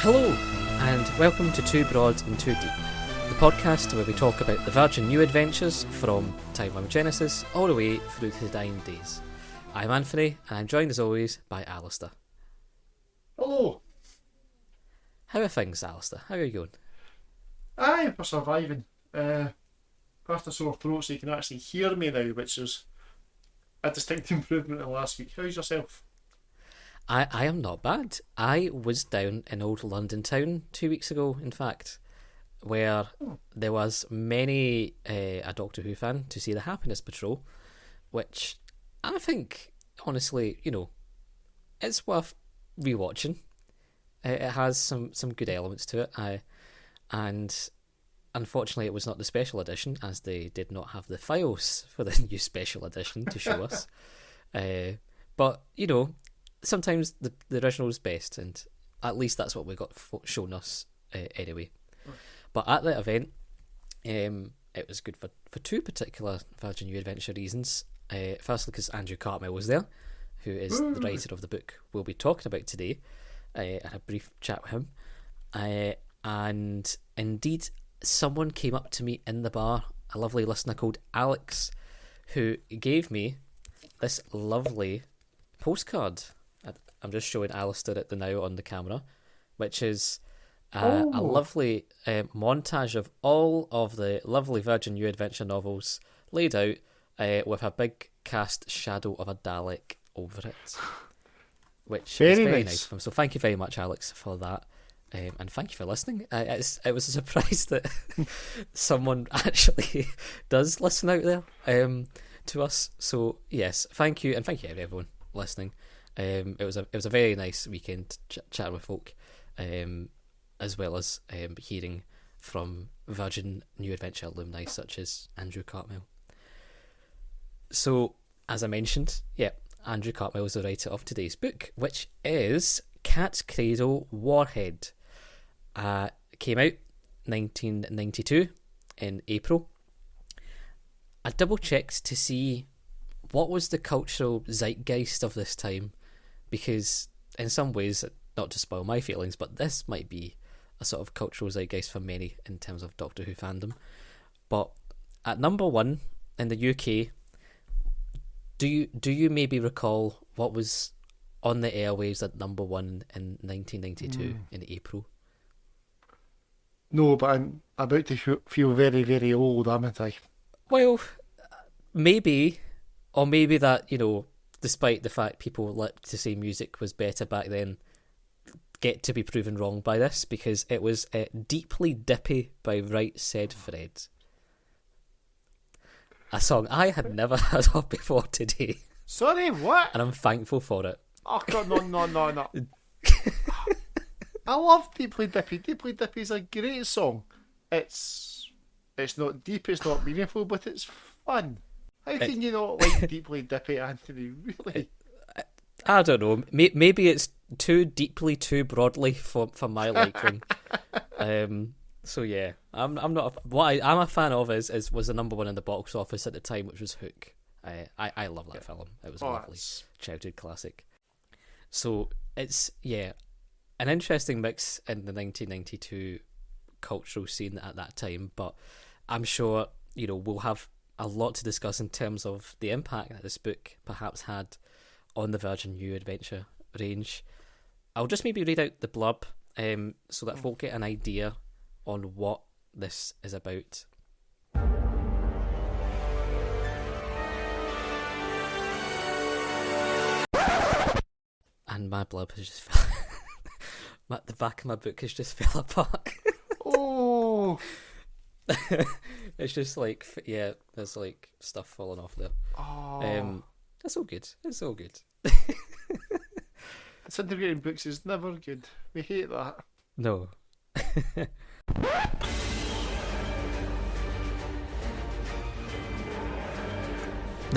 Hello, and welcome to Two Broad and Two Deep, the podcast where we talk about the Virgin New adventures from time of Genesis all the way through to the dying days. I'm Anthony, and I'm joined as always by Alasdair. Hello. How are things, Alasdair? How are you going? Aye, we're surviving. Past a sore throat so you can actually hear me now, which is a distinct improvement in last week. How's yourself? I am not bad. I was down in old London town 2 weeks ago, in fact, where there was many a Doctor Who fan to see the Happiness Patrol, which I think, honestly, it's worth rewatching. It has some good elements to it. And unfortunately it was not the special edition, as they did not have the files for the new special edition to show us. But, sometimes the original is best, and at least that's what we got shown us anyway. But at that event, it was good for two particular Virgin New Adventure reasons. Firstly, because Andrew Cartmel was there, who is the writer of the book we'll be talking about today. I had a brief chat with him. And indeed, someone came up to me in the bar, a lovely listener called Alex, who gave me this lovely postcard. I'm just showing Alasdair it now on the camera, which is a lovely montage of all of the lovely Virgin New Adventure novels laid out with a big cast shadow of a Dalek over it, which is very nice of him. So thank you very much, Alex, for that. And thank you for listening. It was a surprise that someone actually does listen out there to us. So yes, thank you, and thank you everyone listening. It was a very nice weekend chatting with folk, as well as hearing from Virgin New Adventure alumni such as Andrew Cartmel. So, as I mentioned, Andrew Cartmel is the writer of today's book, which is Cradle, Warhead. Came out 1992 in April. I double checked to see what was the cultural zeitgeist of this time, because in some ways, not to spoil my feelings, but this might be a sort of cultural zeitgeist for many in terms of Doctor Who fandom. But at number one in the UK, do you maybe recall what was on the airwaves at number one in 1992 in April? No, but I'm about to feel very, very old, haven't I? Well, maybe, or maybe that, despite the fact people like to say music was better back then, get to be proven wrong by this, because it was Deeply Dippy by Right Said Fred. A song I had never heard of before today. Sorry, what? And I'm thankful for it. Oh, God, no. I love Deeply Dippy. Deeply Dippy is a great song. It's not deep, it's not meaningful, but it's fun. How can you not like Deeply Dippy, Anthony? Really? I don't know. Maybe it's too deeply, too broadly for my liking. So yeah, I'm not. What I'm a fan of was the number one in the box office at the time, which was Hook. I love that film. It was a lovely childhood classic. So it's an interesting mix in the 1992 cultural scene at that time, but I'm sure we'll have a lot to discuss in terms of the impact that this book perhaps had on the Virgin New Adventure range. I'll just maybe read out the blurb so that folk get an idea on what this is about. And my blurb has just the back of my book has just fell apart. Oh. It's just like, there's like stuff falling off there. Oh. It's all good. It's all good. Disintegrating books is never good. We hate that. No. The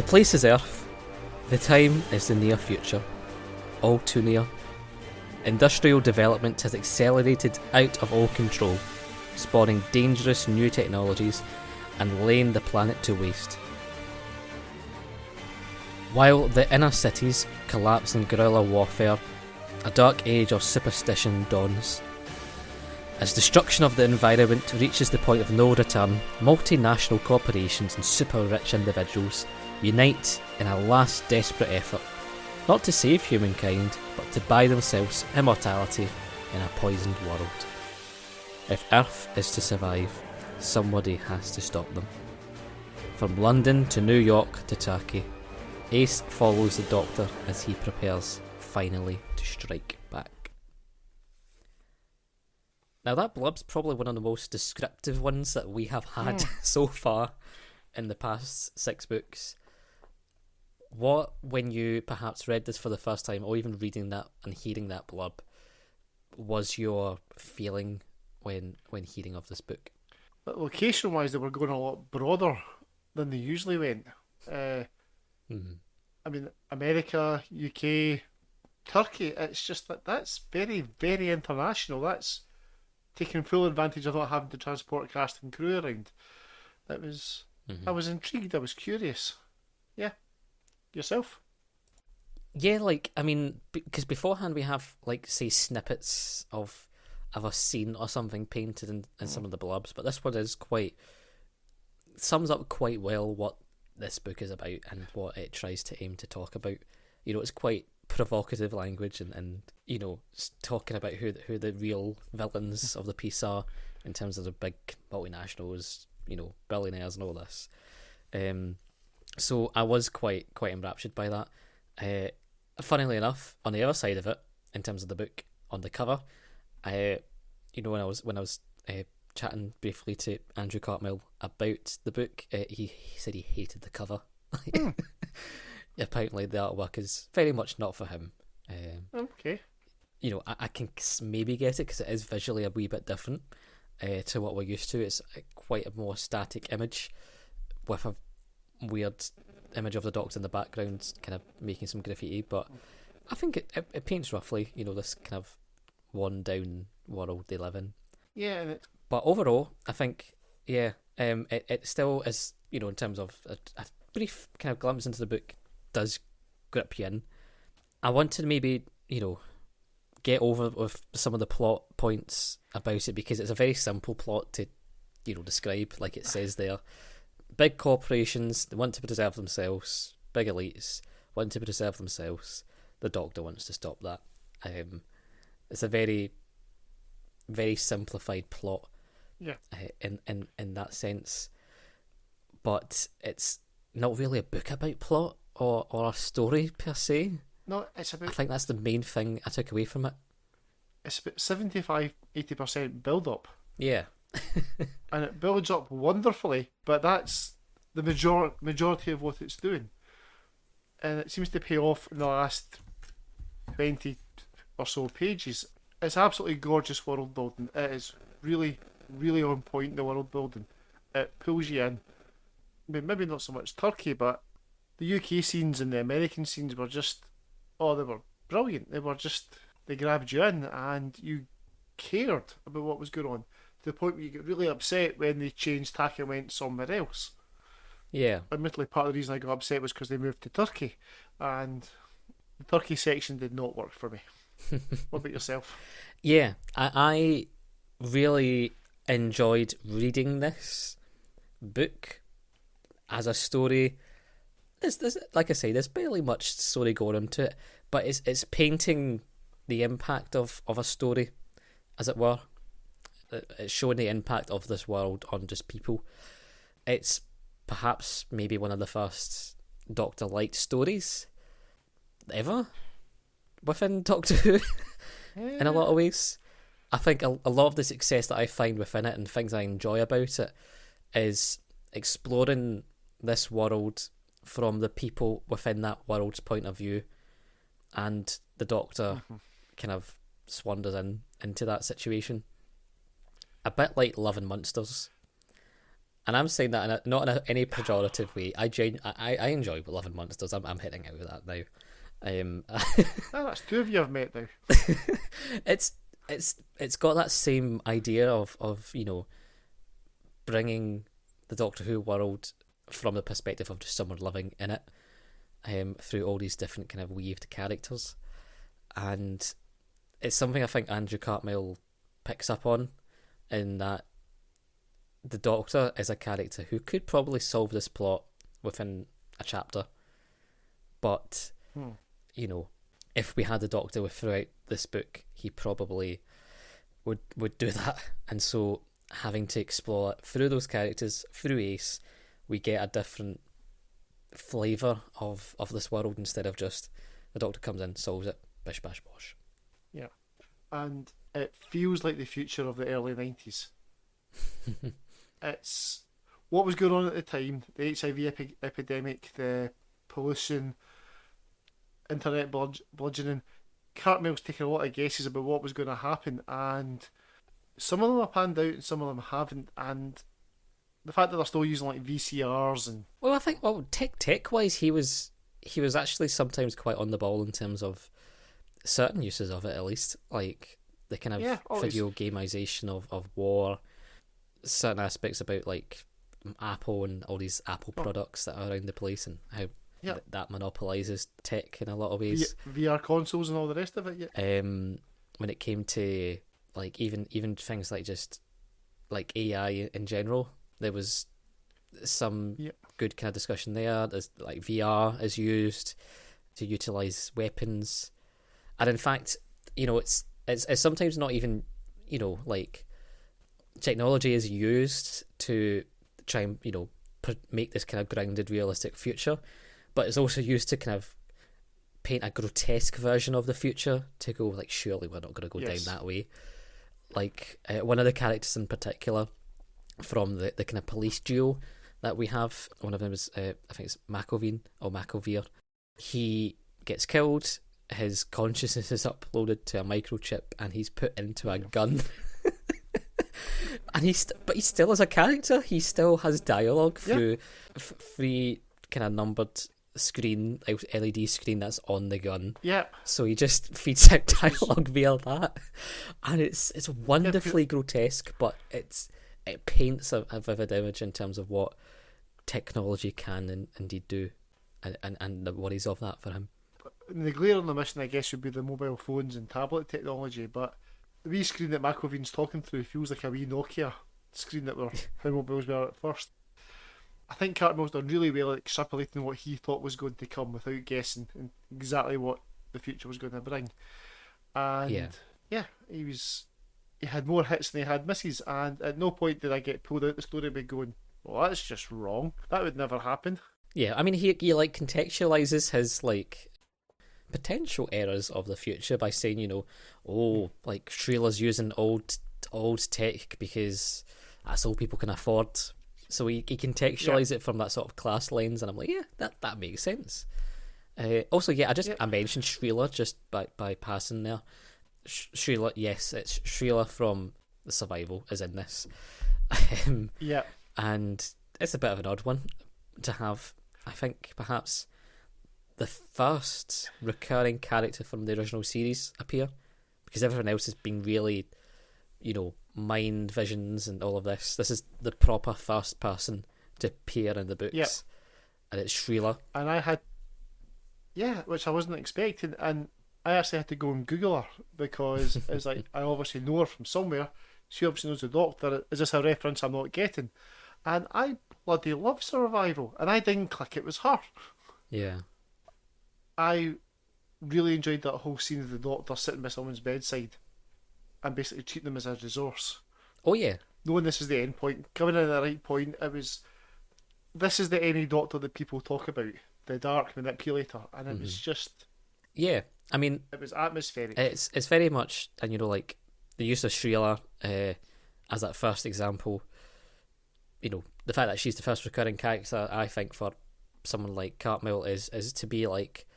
place is Earth. The time is the near future. All too near. Industrial development has accelerated out of all control, spawning dangerous new technologies and laying the planet to waste. While the inner cities collapse in guerrilla warfare, a dark age of superstition dawns. As destruction of the environment reaches the point of no return, multinational corporations and super-rich individuals unite in a last desperate effort, not to save humankind, but to buy themselves immortality in a poisoned world. If Earth is to survive, somebody has to stop them. From London to New York to Turkey, Ace follows the Doctor as he prepares finally to strike back. Now that blurб's probably one of the most descriptive ones that we have had so far in the past 6 books. What, when you perhaps read this for the first time, or even reading that and hearing that blurb, was your feeling when hearing of this book? But location-wise, they were going a lot broader than they usually went. I mean, America, UK, Turkey, it's just that's very, very international. That's taking full advantage of not having to transport cast and crew around. I was intrigued, I was curious. Yeah. Yourself? Yeah, like, I mean, because beforehand we have, like, say, snippets of a scene or something painted in some of the blurbs, but this one is sums up quite well what this book is about and what it tries to aim to talk about. You know, it's quite provocative language and you know, talking about who the real villains of the piece are in terms of the big multinationals, you know, billionaires and all this. So I was quite enraptured by that. Funnily enough, on the other side of it, in terms of the book, on the cover, you know, when I was chatting briefly to Andrew Cartmel about the book, he said he hated the cover. Apparently the artwork is very much not for him. Okay. You know, I can maybe get it because it is visually a wee bit different to what we're used to. It's quite a more static image with a weird image of the Doctor in the background kind of making some graffiti, but I think it paints roughly, you know, this kind of one down world they live in. Yeah, and but overall, I think, yeah, it still is, you know, in terms of a brief kind of glimpse into the book, does grip you in. I want to maybe, you know, get over with some of the plot points about it because it's a very simple plot to, you know, describe, like it says there. Big corporations, they want to preserve themselves. Big elites want to preserve themselves. The Doctor wants to stop that. It's a very, very simplified plot. Yeah. In that sense, but it's not really a book about plot or a story per se. No, it's about. I think that's the main thing I took away from it. It's about 75-80% build up. Yeah. And it builds up wonderfully, but that's the majority of what it's doing. And it seems to pay off in the last 20 or so pages. It's absolutely gorgeous world building. It is really, really on point in the world building. It pulls you in. I mean, maybe not so much Turkey, but the UK scenes and the American scenes were just, they were brilliant. They grabbed you in and you cared about what was going on. To the point where you get really upset when they changed tack and went somewhere else. Yeah. Admittedly, part of the reason I got upset was because they moved to Turkey, and the Turkey section did not work for me. What about yourself? Yeah, I really enjoyed reading this book as a story. There's like I say, there's barely much story going into it, but it's painting the impact of a story, as it were. It's showing the impact of this world on just people. It's perhaps maybe one of the first Doctor Light stories ever within Doctor Who in a lot of ways. I think a lot of the success that I find within it and things I enjoy about it is exploring this world from the people within that world's point of view, and the Doctor kind of swanders into that situation. A bit like Love and Monsters. And I'm saying that not in any pejorative way. I enjoy Love and Monsters. I'm hitting out with that now. That's two of you I've met now. It's got that same idea of you know, bringing the Doctor Who world from the perspective of just someone living in it, through all these different kind of weaved characters, and it's something I think Andrew Cartmel picks up on. in that the Doctor is a character who could probably solve this plot within a chapter, but you know, if we had a Doctor throughout this book, he probably would do that. And so having to explore it through those characters, through Ace, we get a different flavour of this world instead of just the Doctor comes in, solves it, bish bash bosh. Yeah. And it feels like the future of the early 90s. It's what was going on at the time, the HIV epidemic, the pollution, internet bludgeoning. Cartmel's taken a lot of guesses about what was going to happen, and some of them have panned out and some of them haven't. And the fact that they're still using like VCRs and I think tech wise, he was actually sometimes quite on the ball in terms of certain uses of it, at least, like the kind of video gamization of war, certain aspects about like Apple and all these Apple products that are around the place, and how that monopolizes tech in a lot of ways. VR consoles and all the rest of it. Yeah. When it came to like even things like just like AI in general, there was some good kind of discussion there. There's like VR is used to utilize weapons, and in fact, you know, it's sometimes not even, you know, like technology is used to try and, you know, make this kind of grounded, realistic future, but it's also used to kind of paint a grotesque version of the future to go like, surely we're not going to go down that way. Like one of the characters in particular from the kind of police duo that we have, one of them is I think it's McAveer. He gets killed, his consciousness is uploaded to a microchip, and he's put into a gun. And he still is a character. He still has dialogue through free kind of numbered screen, LED screen that's on the gun. Yeah. So he just feeds out dialogue via that, and it's wonderfully grotesque, but it paints a vivid image in terms of what technology can indeed do, and the worries of that for him. The glare on the mission, I guess, would be the mobile phones and tablet technology, but the wee screen that McAveen's talking through feels like a wee Nokia screen that were how mobiles were at first. I think Cartmel's done really well at extrapolating what he thought was going to come without guessing exactly what the future was going to bring. And he had more hits than he had misses, and at no point did I get pulled out the story by going, well, that's just wrong. That would never happen. Yeah, I mean, he like contextualizes his like potential errors of the future by saying, you know, like Shrila's using old tech because that's all people can afford. So he contextualizes it from that sort of class lens, and I'm like, yeah, that makes sense. Also, I mentioned Shrila just by passing there. Shrila, yes, it's Shrila from The Survival is in this. And it's a bit of an odd one to have. I think perhaps the first recurring character from the original series appear, because everyone else has been really, you know, mind visions and all of this. This is the proper first person to appear in the books, and it's Shrila. And I had, which I wasn't expecting, and I actually had to go and Google her because it's like, I obviously know her from somewhere. She obviously knows the Doctor. Is this a reference I'm not getting? And I bloody love Survival, and I didn't click it was her. Yeah. I really enjoyed that whole scene of the Doctor sitting by someone's bedside and basically treating them as a resource. Oh yeah. Knowing this is the end point, coming in at the right point, this is the any Doctor that people talk about, the dark manipulator, and it was just... Yeah, I mean... It was atmospheric. It's very much, and you know, like, the use of Shrila as that first example, you know, the fact that she's the first recurring character, I think, for someone like Cartmel is to be like,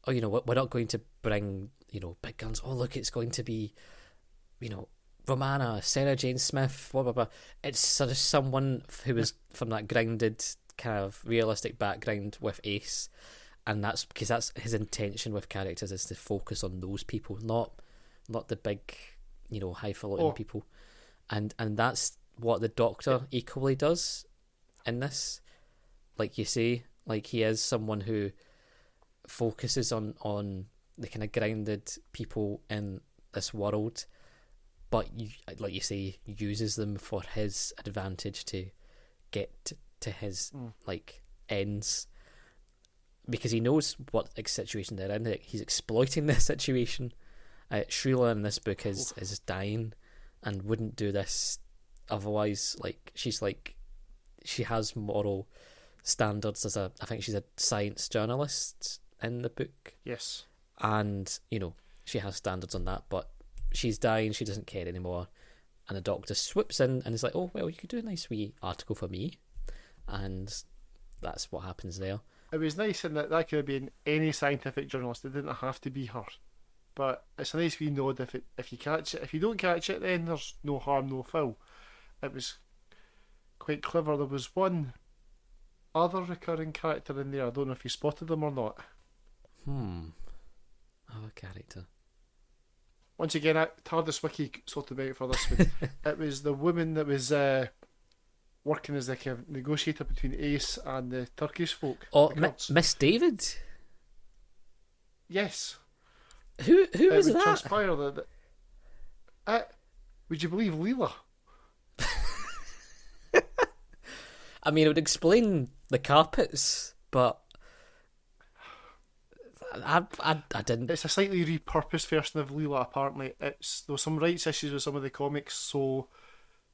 oh, you know, we're not going to bring, you know, big guns. Oh, look, it's going to be, you know, Romana, Sarah Jane Smith, blah, blah, blah. It's sort of someone who was from that grounded, kind of realistic background with Ace, and that's because that's his intention with characters, is to focus on those people, not the big, you know, highfalutin people. And that's what the Doctor equally does in this. Like you say, like he is someone who focuses on the kind of grounded people in this world, but like you say, uses them for his advantage to get to his like ends, because he knows what situation they're in. He's exploiting this situation. Shrila in this book is dying and wouldn't do this otherwise. Like she has moral standards as I think she's a science journalist in the book. Yes. And, she has standards on that, but she's dying, she doesn't care anymore. And the doctor swoops in and is like, oh, well, you could do a nice wee article for me. And that's what happens there. It was nice in that could have been any scientific journalist. It didn't have to be her. But it's a nice wee nod if you catch it. If you don't catch it, then there's no harm, no foul. It was quite clever. There was one other recurring character in there. I don't know if you spotted them or not. Other character. Once again, TARDIS Wiki sorted me out for this one. It was the woman that was working as like a negotiator between Ace and the Turkish folk. Oh, Miss David? Yes. Who was would that? Transpire that would you believe Leela? I mean, it would explain the carpets, but I didn't. It's a slightly repurposed version of Leela. Apparently, there was some rights issues with some of the comics, so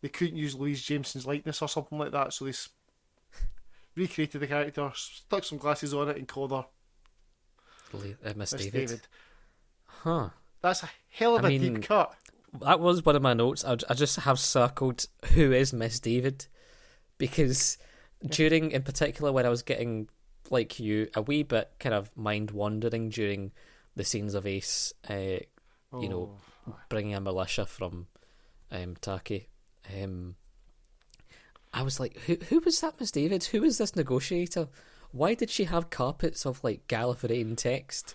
they couldn't use Louise Jameson's likeness or something like that. So they recreated the character, stuck some glasses on it, and called her Miss David. Huh. That's a hell of a deep cut. That was one of my notes. I just have circled who is Miss David, because during, in particular, when I was getting, like you, a wee bit kind of mind wandering during the scenes of Ace, bringing a militia from Turkey. I was like, who was that Miss David? Who was this negotiator? Why did she have carpets of like Gallifreyan text?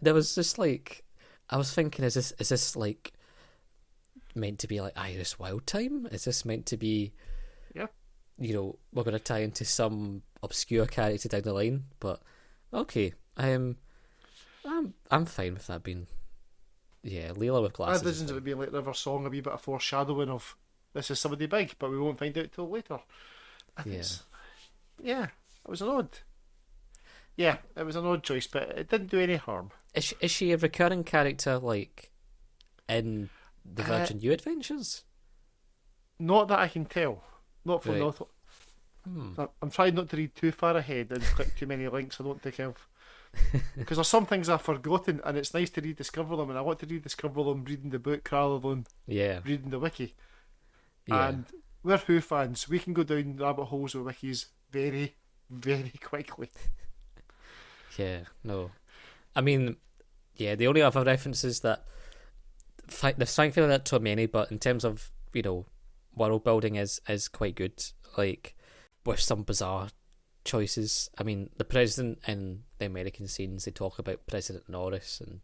There was just like, I was thinking, is this like meant to be like Iris Wildtime? Is this meant to be, we're going to tie into some obscure character down the line? But okay, I'm fine with that being, Leela with glasses. I envisioned it would be like River Song, a wee bit of foreshadowing of this is somebody big, but we won't find out till later. It was an odd. Yeah, it was an odd choice, but it didn't do any harm. Is she a recurring character, like, in the Virgin U Adventures? Not that I can tell. Not from Right. I'm trying not to read too far ahead and click too many links. I don't think I've... Because there's some things I've forgotten, and it's nice to rediscover them, and I want to rediscover them reading the book rather than reading the wiki. Yeah. And we're Who fans. We can go down rabbit holes with wikis very, very quickly. Yeah, no. I mean, the only other references that there's thankfully not too many, but in terms of, world building is quite good. Like, with some bizarre choices. I mean, the president in the American scenes, they talk about President Norris, and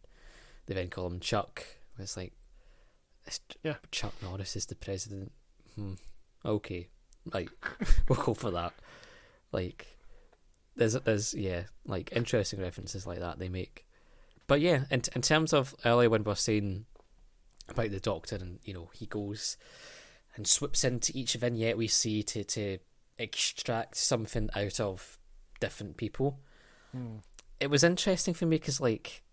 they then call him Chuck. It's like, Chuck Norris is the president. Okay, like, we'll go for that. Like, there's like interesting references like that they make. But in terms of earlier when we're saying about the Doctor, and he goes and swoops into each vignette we see to extract something out of different people. It was interesting for me because, like,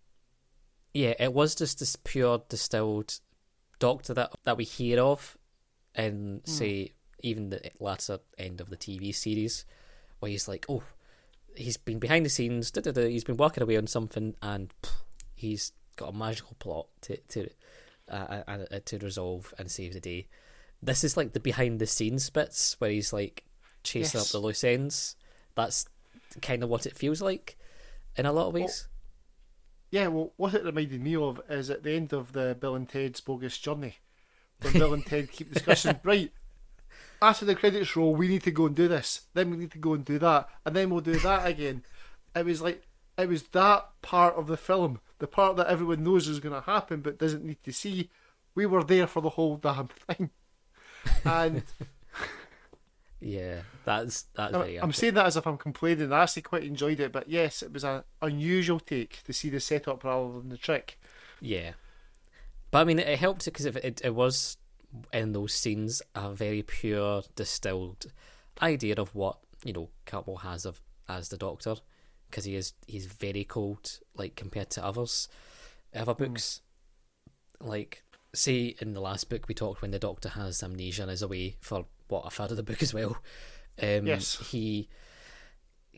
it was just this pure distilled Doctor that we hear of in, say, even the latter end of the TV series, where he's like, oh, he's been behind the scenes, he's been working away on something, and he's got a magical plot to resolve and save the day. This is like the behind the scenes bits where he's like chasing up the loose ends. That's kind of what it feels like in a lot of ways. Well, what it reminded me of is at the end of the Bill and Ted's Bogus Journey, when Bill and Ted keep discussing, right, after the credits roll, we need to go and do this, then we need to go and do that, and then we'll do that again. It was that part of the film, the part that everyone knows is going to happen but doesn't need to see. We were there for the whole damn thing. And that's very I'm saying that as if I'm complaining. I actually quite enjoyed it, but yes, it was an unusual take to see the setup rather than the trick. But I mean, it helped because it was in those scenes a very pure, distilled idea of what Cartmel has of as the Doctor, because he's very cold, like compared to other books. Like, say in the last book we talked when the Doctor has amnesia and is away for a third of the book as well. Yes. He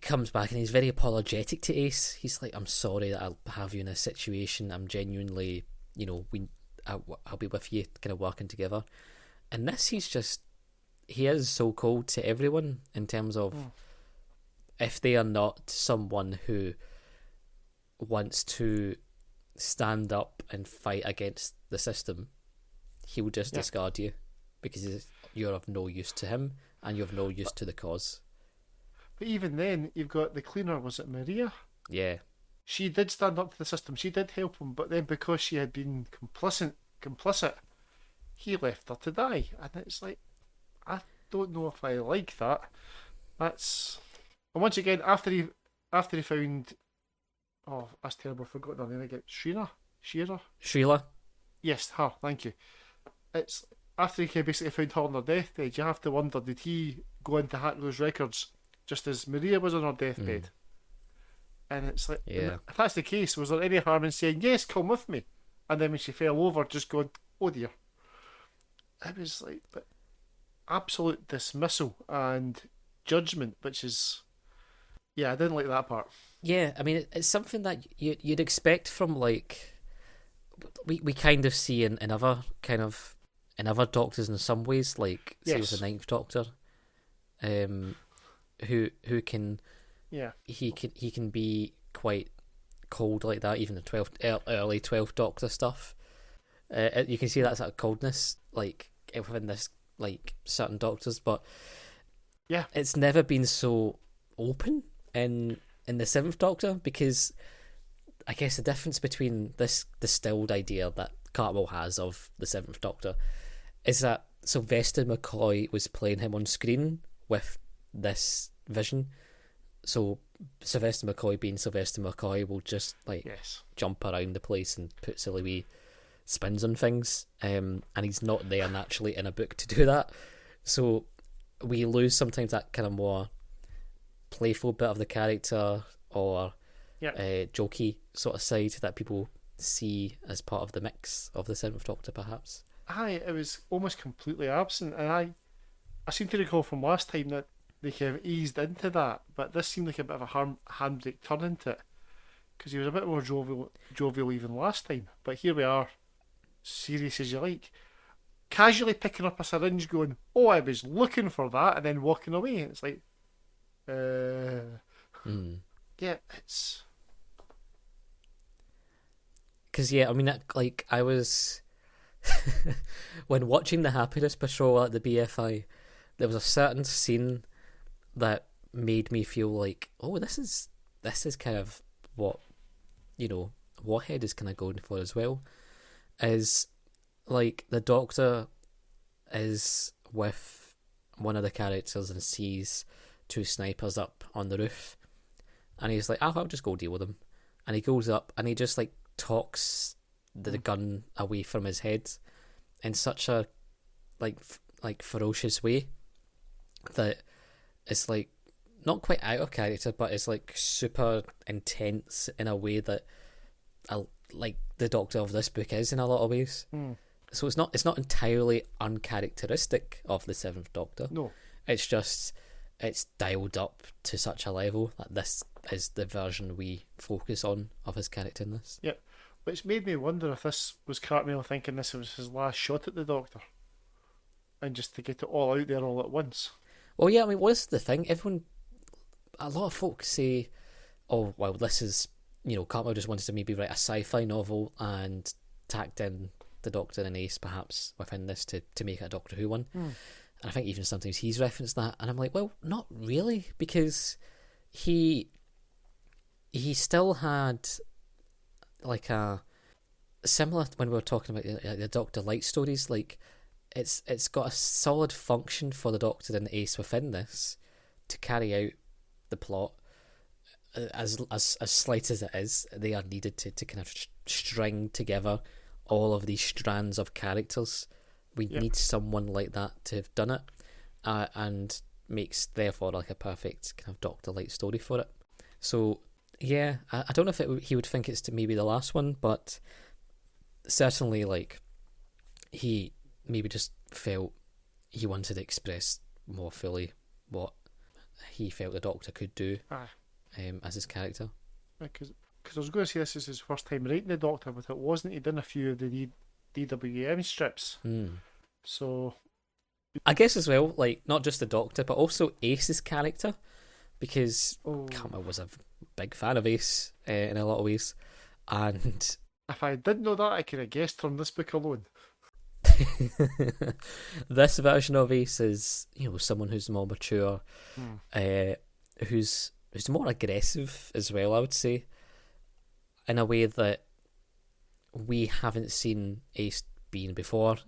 comes back and he's very apologetic to Ace. He's like, "I'm sorry that I'll have you in this situation. I'm genuinely, I'll be with you, kind of working together." And this, he is so cold to everyone in terms of if they are not someone who wants to stand up and fight against the system, he will just discard you because you're of no use to him and you're of no use to the cause. But even then, you've got the cleaner, was it Maria? Yeah. She did stand up to the system. She did help him, but then because she had been complicit, he left her to die. And it's like, I don't know if I like that. And once again, after he found, oh, that's terrible, I've forgotten her name again. Sheila? Yes, her, thank you. It's after he basically found her on her deathbed, you have to wonder, did he go in to hack those records just as Maria was on her deathbed? And it's like, if that's the case, was there any harm in saying, "Yes, come with me"? And then when she fell over, just going, "Oh dear." It was like, but absolute dismissal and judgment, which is, I didn't like that part. Yeah, I mean, it's something that you'd expect from, like, we kind of see in other Doctors in some ways, like say with the Ninth Doctor, who can he can be quite cold like that. Even the early 12th Doctor stuff, you can see that sort of coldness like within this like certain Doctors, but it's never been so open in the 7th Doctor, because I guess the difference between this distilled idea that Cartmel has of the 7th Doctor is that Sylvester McCoy was playing him on screen with this vision. So Sylvester McCoy being Sylvester McCoy will just jump around the place and put silly wee spins on things, and he's not there naturally in a book to do that. So we lose sometimes that kind of more playful bit of the character or jokey sort of side that people see as part of the mix of the 7th Doctor, perhaps. It was almost completely absent, and I seem to recall from last time that they kind of eased into that, but this seemed like a bit of a handbrake turn into it, because he was a bit more jovial even last time. But here we are, serious as you like, casually picking up a syringe, going, "Oh, I was looking for that," and then walking away. And it's like, it's because I mean, like I was when watching the Happiness Patrol at the BFI, there was a certain scene that made me feel like, oh, this is kind of what Warhead is kind of going for as well. Is like the Doctor is with one of the characters and sees 2 snipers up on the roof, and he's like, I'll just go deal with them. And he goes up and he just like talks the gun away from his head in such a like ferocious way that it's like not quite out of character, but it's like super intense in a way that like the Doctor of this book is in a lot of ways. So it's not entirely uncharacteristic of the 7th Doctor. No, it's just it's dialed up to such a level that this is the version we focus on of his character in this. Yeah, which made me wonder if this was Cartmel thinking this was his last shot at the Doctor, and just to get it all out there all at once. Well, yeah, I mean, what's the thing? A lot of folks say, oh, well, this is, Cartmel just wanted to maybe write a sci-fi novel and tacked in the Doctor and Ace perhaps within this to make it a Doctor Who one. And I think even sometimes he's referenced that, and I'm like, well, not really, because he still had like a similar, when we were talking about the Doctor Light stories, like it's got a solid function for the Doctor and Ace within this to carry out the plot. As slight as it is, they are needed to kind of string together all of these strands of characters. We need someone like that to have done it, and makes therefore like a perfect kind of Doctor-like story for it. So yeah, I don't know if he would think it's maybe the last one, but certainly like he maybe just felt he wanted to express more fully what he felt the Doctor could do as his character. Because I was going to say this is his first time writing the Doctor, but it wasn't. He done a few of the DWM strips. So I guess as well, like not just the Doctor, but also Ace's character, because Cartmel was a big fan of Ace in a lot of ways, and if I didn't know that, I could have guessed from this book alone. This version of Ace is, someone who's more mature, who's more aggressive as well, I would say, in a way that we haven't seen Ace being before,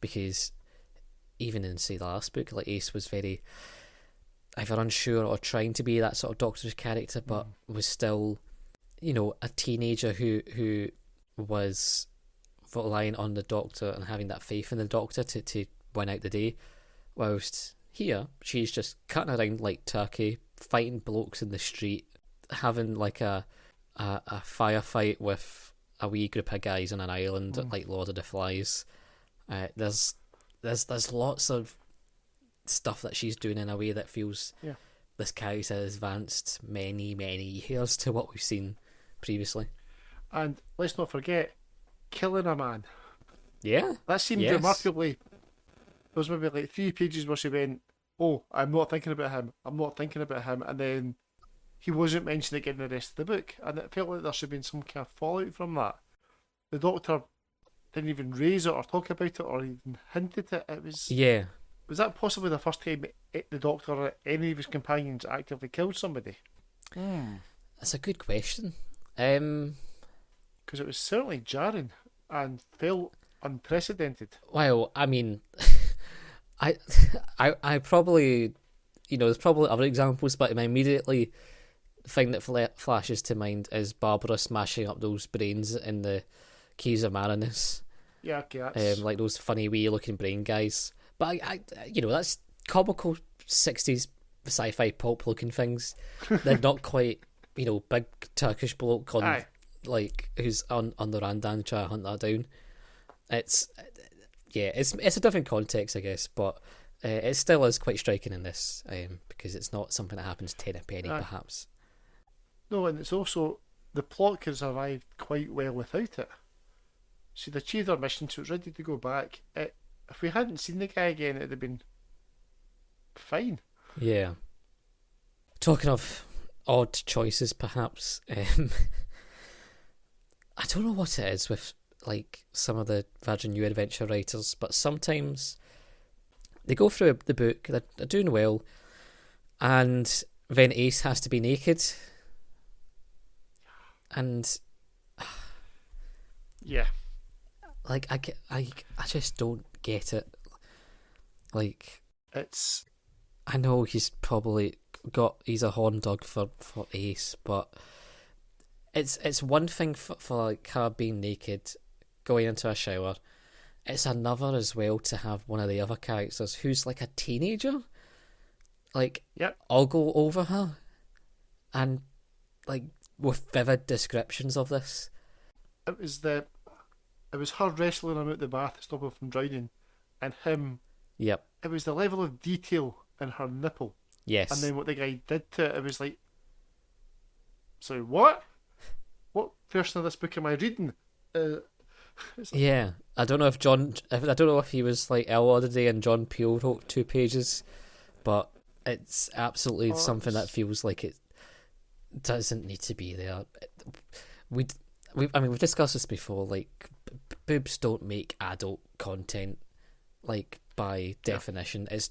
because even in, say, the last book, like Ace was very either unsure or trying to be that sort of Doctor's character, but was still, a teenager who was relying on the Doctor and having that faith in the Doctor to win out the day, whilst here she's just cutting around like turkey, fighting blokes in the street, having like a firefight with a wee group of guys on an island like Lord of the Flies. There's lots of stuff that she's doing in a way that feels this character has advanced many years to what we've seen previously. And let's not forget, killing a man. Yeah. That seemed remarkably... There was maybe like 3 pages where she went, oh, I'm not thinking about him, and then he wasn't mentioned again in the rest of the book, and it felt like there should have been some kind of fallout from that. The Doctor didn't even raise it or talk about it or even hinted it. It was... Yeah. Was that possibly the first time the Doctor or any of his companions actively killed somebody? That's a good question. Because it was certainly jarring and felt unprecedented. Well, I mean, I probably, there's probably other examples, but my immediately thing that flashes to mind is Barbara smashing up those brains in the Keys of Marinus. Yeah, okay, that's... like those funny wee looking brain guys. But I that's comical 60s sci-fi pulp looking things. They're not quite, big Turkish bloke on like who's on the Randan trying to hunt that down. It's a different context, I guess, but it still is quite striking in this because it's not something that happens 10 a penny, perhaps. No, and it's also the plot could have survived quite well without it. So they achieved their mission, so it's ready to go back. If we hadn't seen the guy again, it'd have been fine. Yeah. Talking of odd choices, perhaps. I don't know what it is with like some of the Virgin New Adventure writers, but sometimes they go through the book, they're doing well, and then Ace has to be naked, and like I just don't get it. Like, it's... I know he's a horn dog for Ace, but it's one thing for like her being naked, going into a shower. It's another as well to have one of the other characters who's like a teenager, like I'll go over her, and like with vivid descriptions of this. It was her wrestling him out the bath to stop him from drowning, and him. Yep. It was the level of detail in her nipple. Yes. And then what the guy did to it, it was like, so what? What version of this book am I reading? Yeah, I don't know if he was like ill all the day and John Peel wrote 2 pages, but it's absolutely something that feels like it doesn't need to be there. We've discussed this before. Like, boobs don't make adult content, like by definition. It's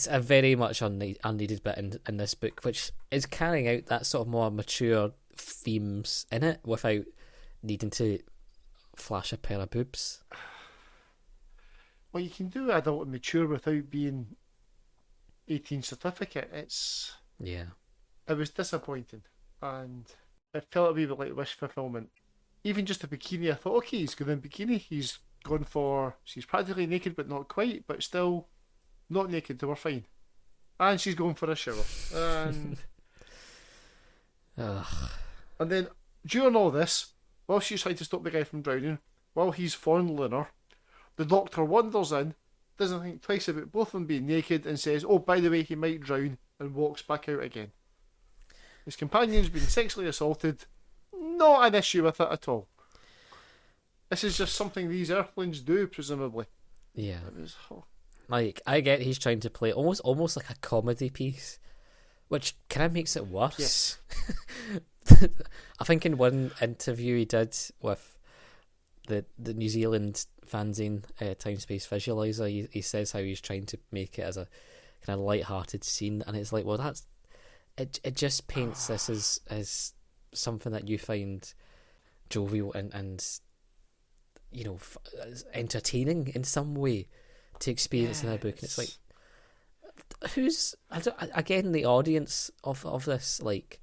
a very much unneeded bit in this book, which is carrying out that sort of more mature themes in it without needing to flash a pair of boobs. Well, you can do adult and mature without being 18 certificate. It was disappointing, and it felt a wee bit like wish fulfillment. even just a bikini, I thought, okay, he's going in bikini. He's gone for, she's practically naked, but not quite, but still not naked, so we're fine. And she's going for a shower. And Ugh. and then during all this, while she's trying to stop the guy from drowning, while he's fondling her, the doctor wanders in, doesn't think twice about both of them being naked, and says, "Oh, by the way, he might drown," and walks back out again. His companion's been sexually assaulted. Not an issue with it at all. This is just something these Earthlings do, presumably. Yeah. It was, Like, I get he's trying to play almost like a comedy piece, which kind of makes it worse. Yes. I think in one interview he did with the New Zealand fanzine Time Space Visualizer, he says how he's trying to make it as a kind of light-hearted scene, and it's like, well, that's it just paints this as something that you find jovial and you know, entertaining in some way to experience in a book, and it's like, who's again the audience of this? Like,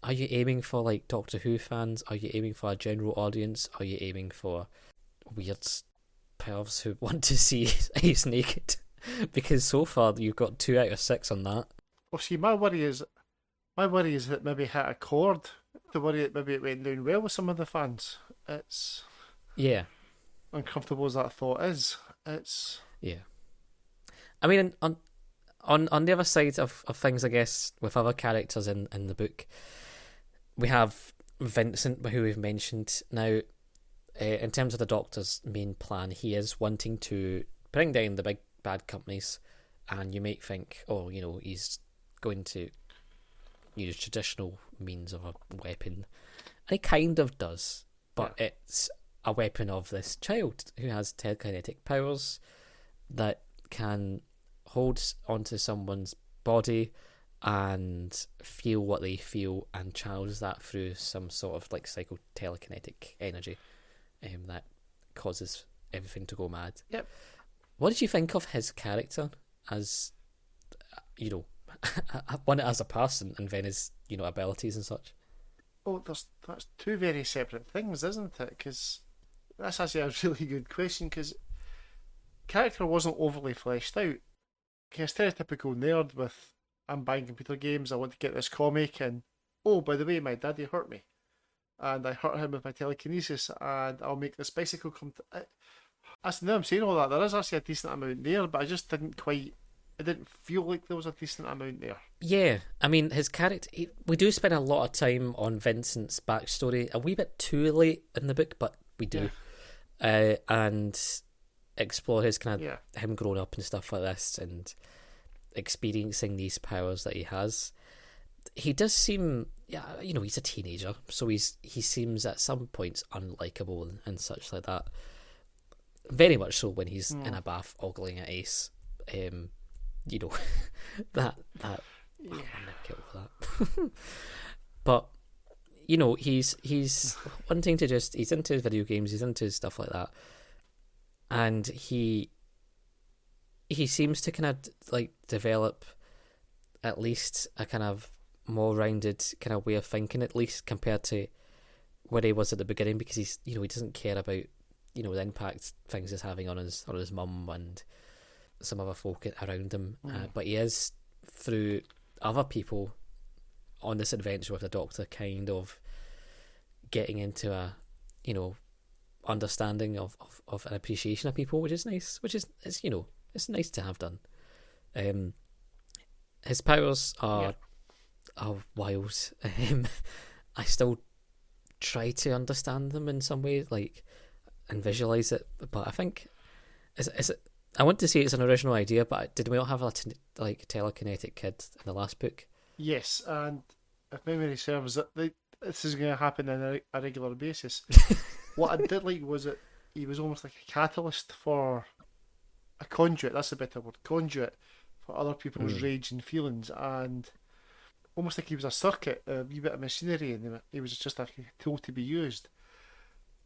are you aiming for like Doctor Who fans? Are you aiming for a general audience? Are you aiming for weird pervs who want to see Ace naked? Because so far you've got 2 out of 6 on that. well, see, my worry is that maybe hit a chord. The worry that maybe it went down well with some of the fans. It's Yeah. uncomfortable as that thought is. It's Yeah. I mean, on the other side of things, I guess, with other characters in the book, we have Vincent, who we've mentioned. Now, in terms of the Doctor's main plan, he is wanting to bring down the big bad companies, and you might think, oh, you know, he's going to use traditional means of a weapon. And he kind of does, but it's a weapon of this child who has telekinetic powers that can hold onto someone's body and feel what they feel and channels that through some sort of like psycho-telekinetic energy that causes everything to go mad. Yep. What did you think of his character as, you know, one as a person and then his, you know, abilities and such? Oh, that's 2 very separate things, isn't it? Because that's actually a really good question, because character wasn't overly fleshed out. Kind of stereotypical nerd with, I'm buying computer games, I want to get this comic, and oh, by the way, my daddy hurt me. And I hurt him with my telekinesis, and I'll make this bicycle come to... Now I'm saying all that, there is actually a decent amount there, but I just didn't quite... It didn't feel like there was a decent amount there. Yeah, I mean, his character... we do spend a lot of time on Vincent's backstory, a wee bit too late in the book, but we do. Yeah. And explore his kind of... him growing up and stuff like this, and experiencing these powers that he has. He does seem... yeah, you know, he's a teenager, so he seems at some points unlikable and such like that. Very much so when he's in a bath ogling at Ace. You know, that I'll never get over that. But you know, he's wanting to just, he's into video games, he's into stuff like that, and he seems to kind of like develop at least a kind of more rounded kind of way of thinking, at least compared to where he was at the beginning, because he's, you know, he doesn't care about, you know, the impact things is having on his mum and some other folk around him, but he is, through other people on this adventure with the Doctor, kind of getting into a, you know, understanding of an appreciation of people, which is nice, it's, you know, it's nice to have done. His powers are wild. I still try to understand them in some way, like, and visualize it, but I think is it. I want to say it's an original idea, but did we not have a telekinetic kid in the last book? Yes, and if memory serves, this is going to happen on a regular basis. What I did like was that he was almost like a catalyst for a conduit. That's a better word, conduit for other people's rage and feelings, and almost like he was a circuit, a wee bit of machinery, and he was just like a tool to be used.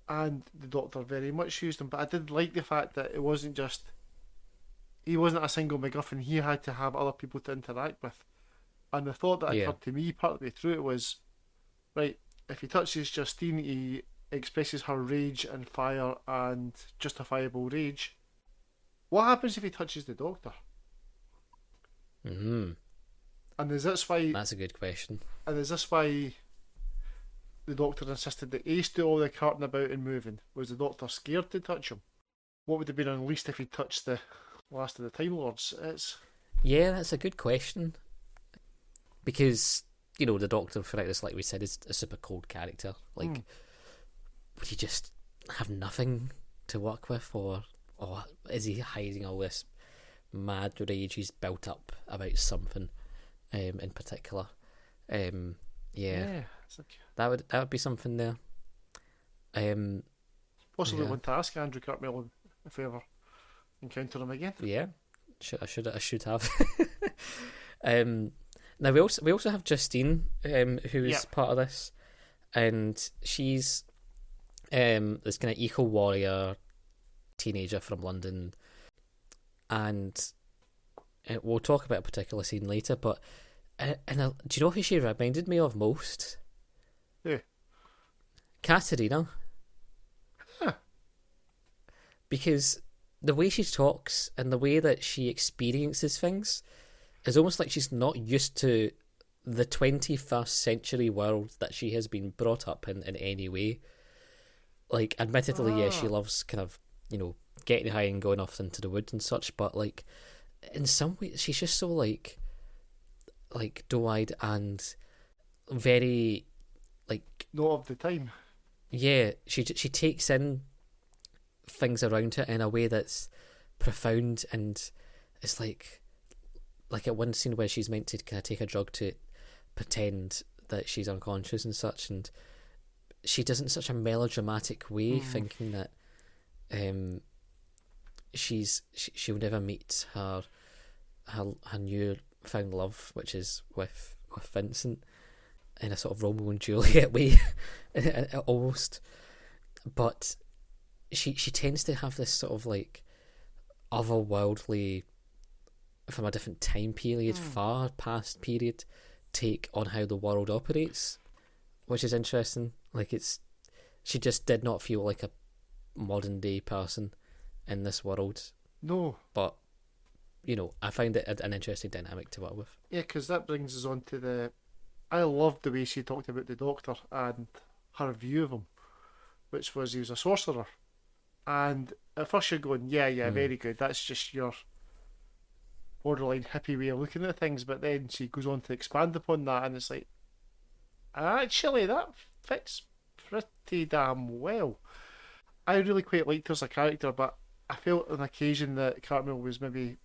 And the Doctor very much used him, but I did like the fact that it wasn't just, he wasn't a single MacGuffin, he had to have other people to interact with. And the thought that occurred to me partway through it was, right, if he touches Justine, he expresses her rage and fire and justifiable rage. What happens if he touches the Doctor? Mm-hmm. And is this why? That's a good question. And is this why the Doctor insisted that Ace do all the carting about and moving? Was the Doctor scared to touch him? What would have been unleashed if he touched the last of the Time Lords? Yeah, that's a good question. Because, you know, the Doctor throughout this, like we said, is a super cold character. Like, would he just have nothing to work with, or is he hiding all this mad rage he's built up about something in particular? Yeah. That would be something there. Possibly want to ask Andrew Cartmel if we ever encounter him again. Yeah, I should have. Now we also have Justine, who is part of this, and she's this kind of eco warrior teenager from London, and we'll talk about a particular scene later. But do you know who she reminded me of most? Who? Katerina. Huh. Because the way she talks and the way that she experiences things is almost like she's not used to the 21st century world that she has been brought up in any way. Like, admittedly, yes, she loves kind of, you know, getting high and going off into the woods and such, but, like, in some ways, she's just so, like doe-eyed and very, like... Not of the time. Yeah, she takes in things around her in a way that's profound, and it's like at one scene where she's meant to kind of take a drug to pretend that she's unconscious and such, and she does it in such a melodramatic way, thinking that she'll never meet her new found love, which is with Vincent, in a sort of Romeo and Juliet way, almost. But she tends to have this sort of like otherworldly, from a different time period, far past period, take on how the world operates, which is interesting. Like, she just did not feel like a modern day person in this world. No. But, you know, I find it an interesting dynamic to work with. Yeah, because that brings us on to I loved the way she talked about the Doctor and her view of him, which was he was a sorcerer. And at first you're going, yeah, very good, that's just your borderline hippie way of looking at things, but then she goes on to expand upon that, and it's like, actually, that fits pretty damn well. I really quite liked her as a character, but I felt on occasion that Cartmel was maybe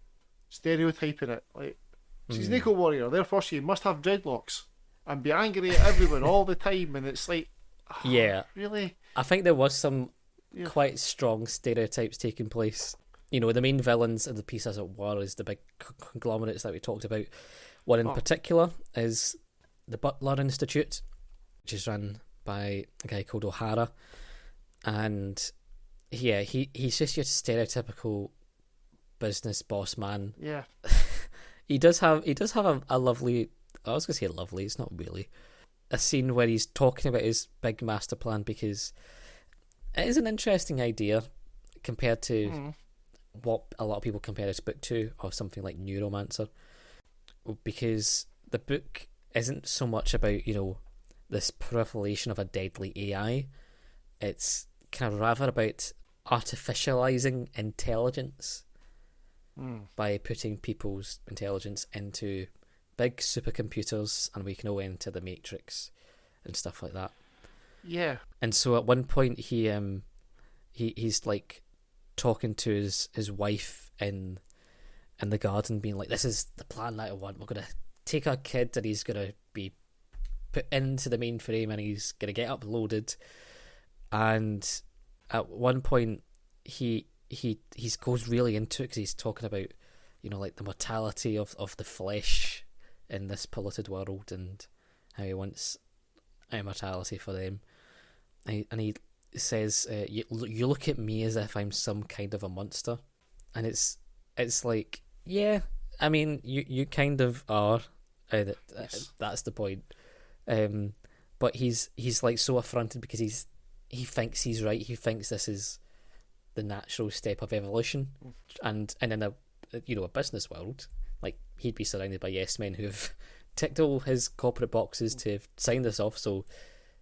stereotyping it. Like, she's an eco warrior, therefore she must have dreadlocks and be angry at everyone all the time, and it's like, yeah, really? I think there was some quite strong stereotypes taking place. You know, the main villains of the piece, as it were, is the big conglomerates that we talked about. One in particular is the Butler Institute, which is run by a guy called O'Hara, and yeah, he's just your stereotypical business boss man. Yeah. he does have a lovely, I was going to say lovely, it's not really, a scene where he's talking about his big master plan, because it is an interesting idea compared to what a lot of people compare this book to, or something like Neuromancer, because the book isn't so much about, you know, this proliferation of a deadly AI. It's kind of rather about artificializing intelligence by putting people's intelligence into big supercomputers, and we can all enter the Matrix and stuff like that. Yeah. And so at one point he's like talking to his wife in the garden, being like, this is the plan that I want. We're going to take our kid, and he's going to be put into the mainframe, and he's going to get uploaded. And at one point he goes really into it, because he's talking about, you know, like the mortality of the flesh in this polluted world, and how he wants immortality for them. And he says, you look at me as if I'm some kind of a monster. And it's like, yeah, I mean, you kind of are. That's the point. But he's like so affronted, because he thinks he's right. He thinks this is the natural step of evolution, and in a a business world, like, he'd be surrounded by yes men who've ticked all his corporate boxes to have signed this off. So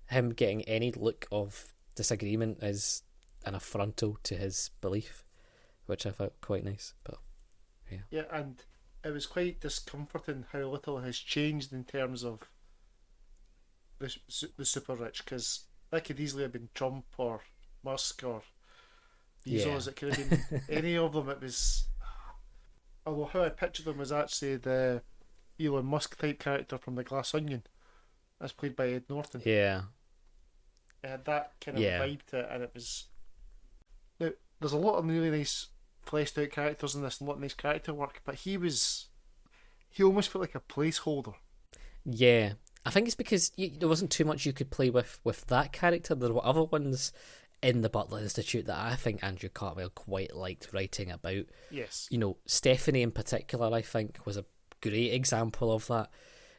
him getting any look of disagreement is an affrontal to his belief, which I felt quite nice. But yeah, and it was quite discomforting how little has changed in terms of the super rich, because that could easily have been Trump or Musk or Bezos. It could have been any of them. It was, although how I pictured them was actually the Elon Musk type character from The Glass Onion, as played by Ed Norton. yeah, It had that kind of vibe to it, and it was. Now, there's a lot of really nice fleshed out characters in this, and a lot of nice character work, but he almost felt like a placeholder. yeah. I think it's because there wasn't too much you could play with that character. There were other ones in the Butler Institute that I think Andrew Cartmel quite liked writing about. Yes. Stephanie in particular, I think, was a great example of that.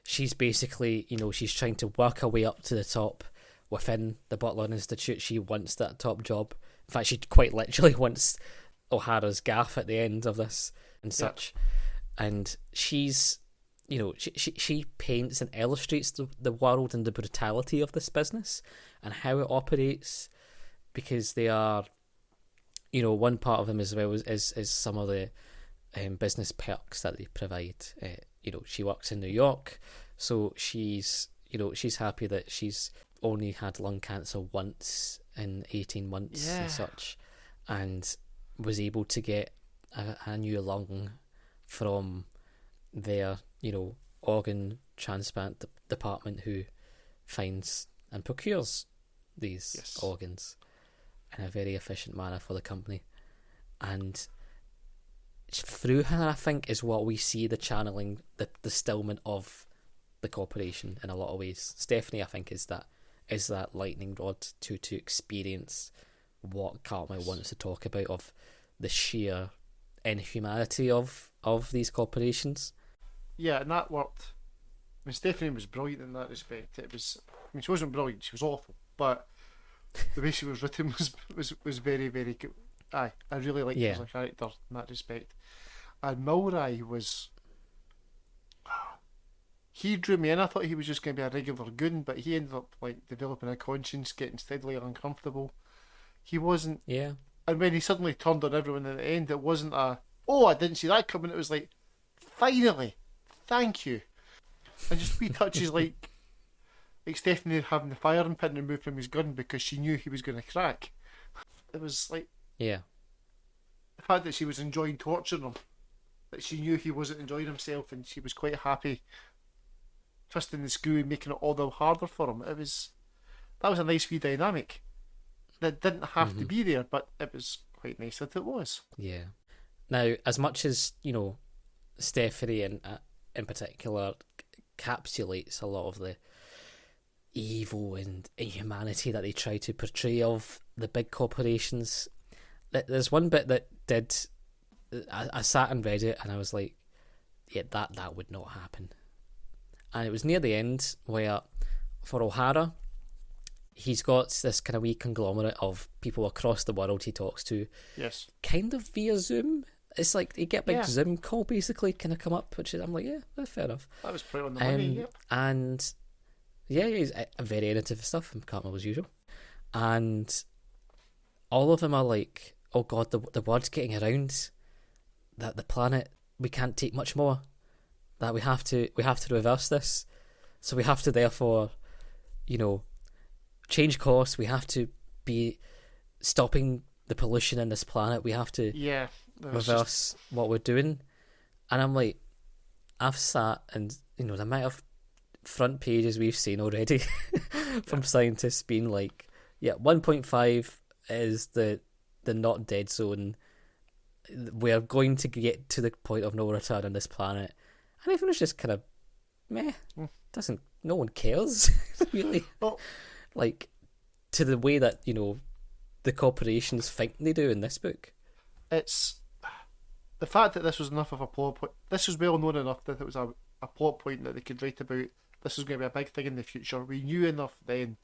She's basically, she's trying to work her way up to the top within the Butler Institute. She wants that top job. In fact, she quite literally wants O'Hara's gaff at the end of this and such. And she's, she paints and illustrates the world and the brutality of this business and how it operates, because they are, one part of them as well is some of the business perks that they provide. She works in New York, so she's happy that she's only had lung cancer once in 18 months and such, and was able to get a new lung from their organ transplant department, who finds and procures these organs in a very efficient manner for the company. And through her, I think, is what we see the channeling, the stillment of the corporation in a lot of ways. Stephanie, I think, is that lightning rod to experience what Cartmel wants to talk about, of the sheer inhumanity of these corporations. Yeah, and that worked. I mean, Stephanie was brilliant in that respect. She wasn't brilliant, she was awful, but the way she was written was very, very good. I really liked her as a character in that respect. And Mulray he drew me in. I thought he was just going to be a regular goon, but he ended up developing a conscience, getting steadily uncomfortable. He wasn't. Yeah. And when he suddenly turned on everyone at the end, it wasn't I didn't see that coming. It was like, finally, thank you. And just wee touches like Stephanie having the firing pin removed from his gun because she knew he was going to crack. It was like, the fact that she was enjoying torturing him, that she knew he wasn't enjoying himself, and she was quite happy twisting the screw and making it all the harder for him. That was a nice wee dynamic that didn't have to be there, but it was quite nice that it was. Yeah. Now, as much as Stephanie in particular encapsulates a lot of the evil and inhumanity that they try to portray of the big corporations, there's one bit that did. I sat and read it, and I was like, yeah, that would not happen. And it was near the end where, for O'Hara, he's got this kind of wee conglomerate of people across the world he talks to. Yes. Kind of via Zoom. It's like you get a big Zoom call basically kind of come up, which is, I'm like, yeah, fair enough. That was pretty on the money, yeah. And he's very innovative stuff, and Cartmel as usual. And all of them are like, oh god, the word's getting around that the planet, we can't take much more. That we have to reverse this. So we have to therefore, change course. We have to be stopping the pollution in this planet. We have to reverse what we're doing. And I'm like, I've sat and, the amount of front pages we've seen already from scientists being like, 1.5 is the not dead zone. We're going to get to the point of no return on this planet. And everyone's just kind of meh. No one cares really. Well, to the way that the corporations think they do in this book. It's the fact that this was enough of a plot point. This was well known enough that it was a plot point that they could write about. This was going to be a big thing in the future. We knew enough then,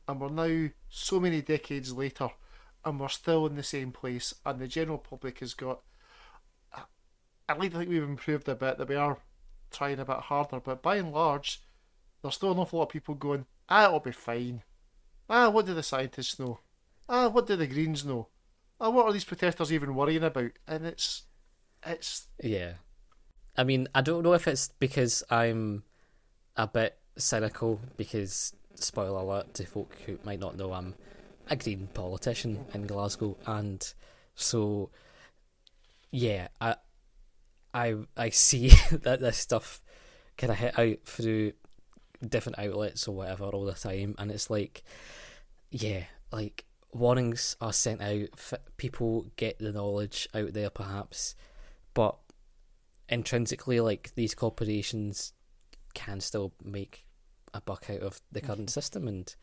and we're now so many decades later, and we're still in the same place, and the general public has got. I'd like to think we've improved a bit, that we are trying a bit harder, but by and large, there's still an awful lot of people going, it'll be fine. What do the scientists know? What do the Greens know? What are these protesters even worrying about? And it's... Yeah. I mean, I don't know if it's because I'm a bit cynical, because, spoiler alert to folk who might not know, I'm a Green politician in Glasgow, and so, yeah, I see that this stuff kind of hit out through different outlets or whatever all the time, and it's like, yeah, like, warnings are sent out, people get the knowledge out there perhaps, but intrinsically, like, these corporations can still make a buck out of the current system, and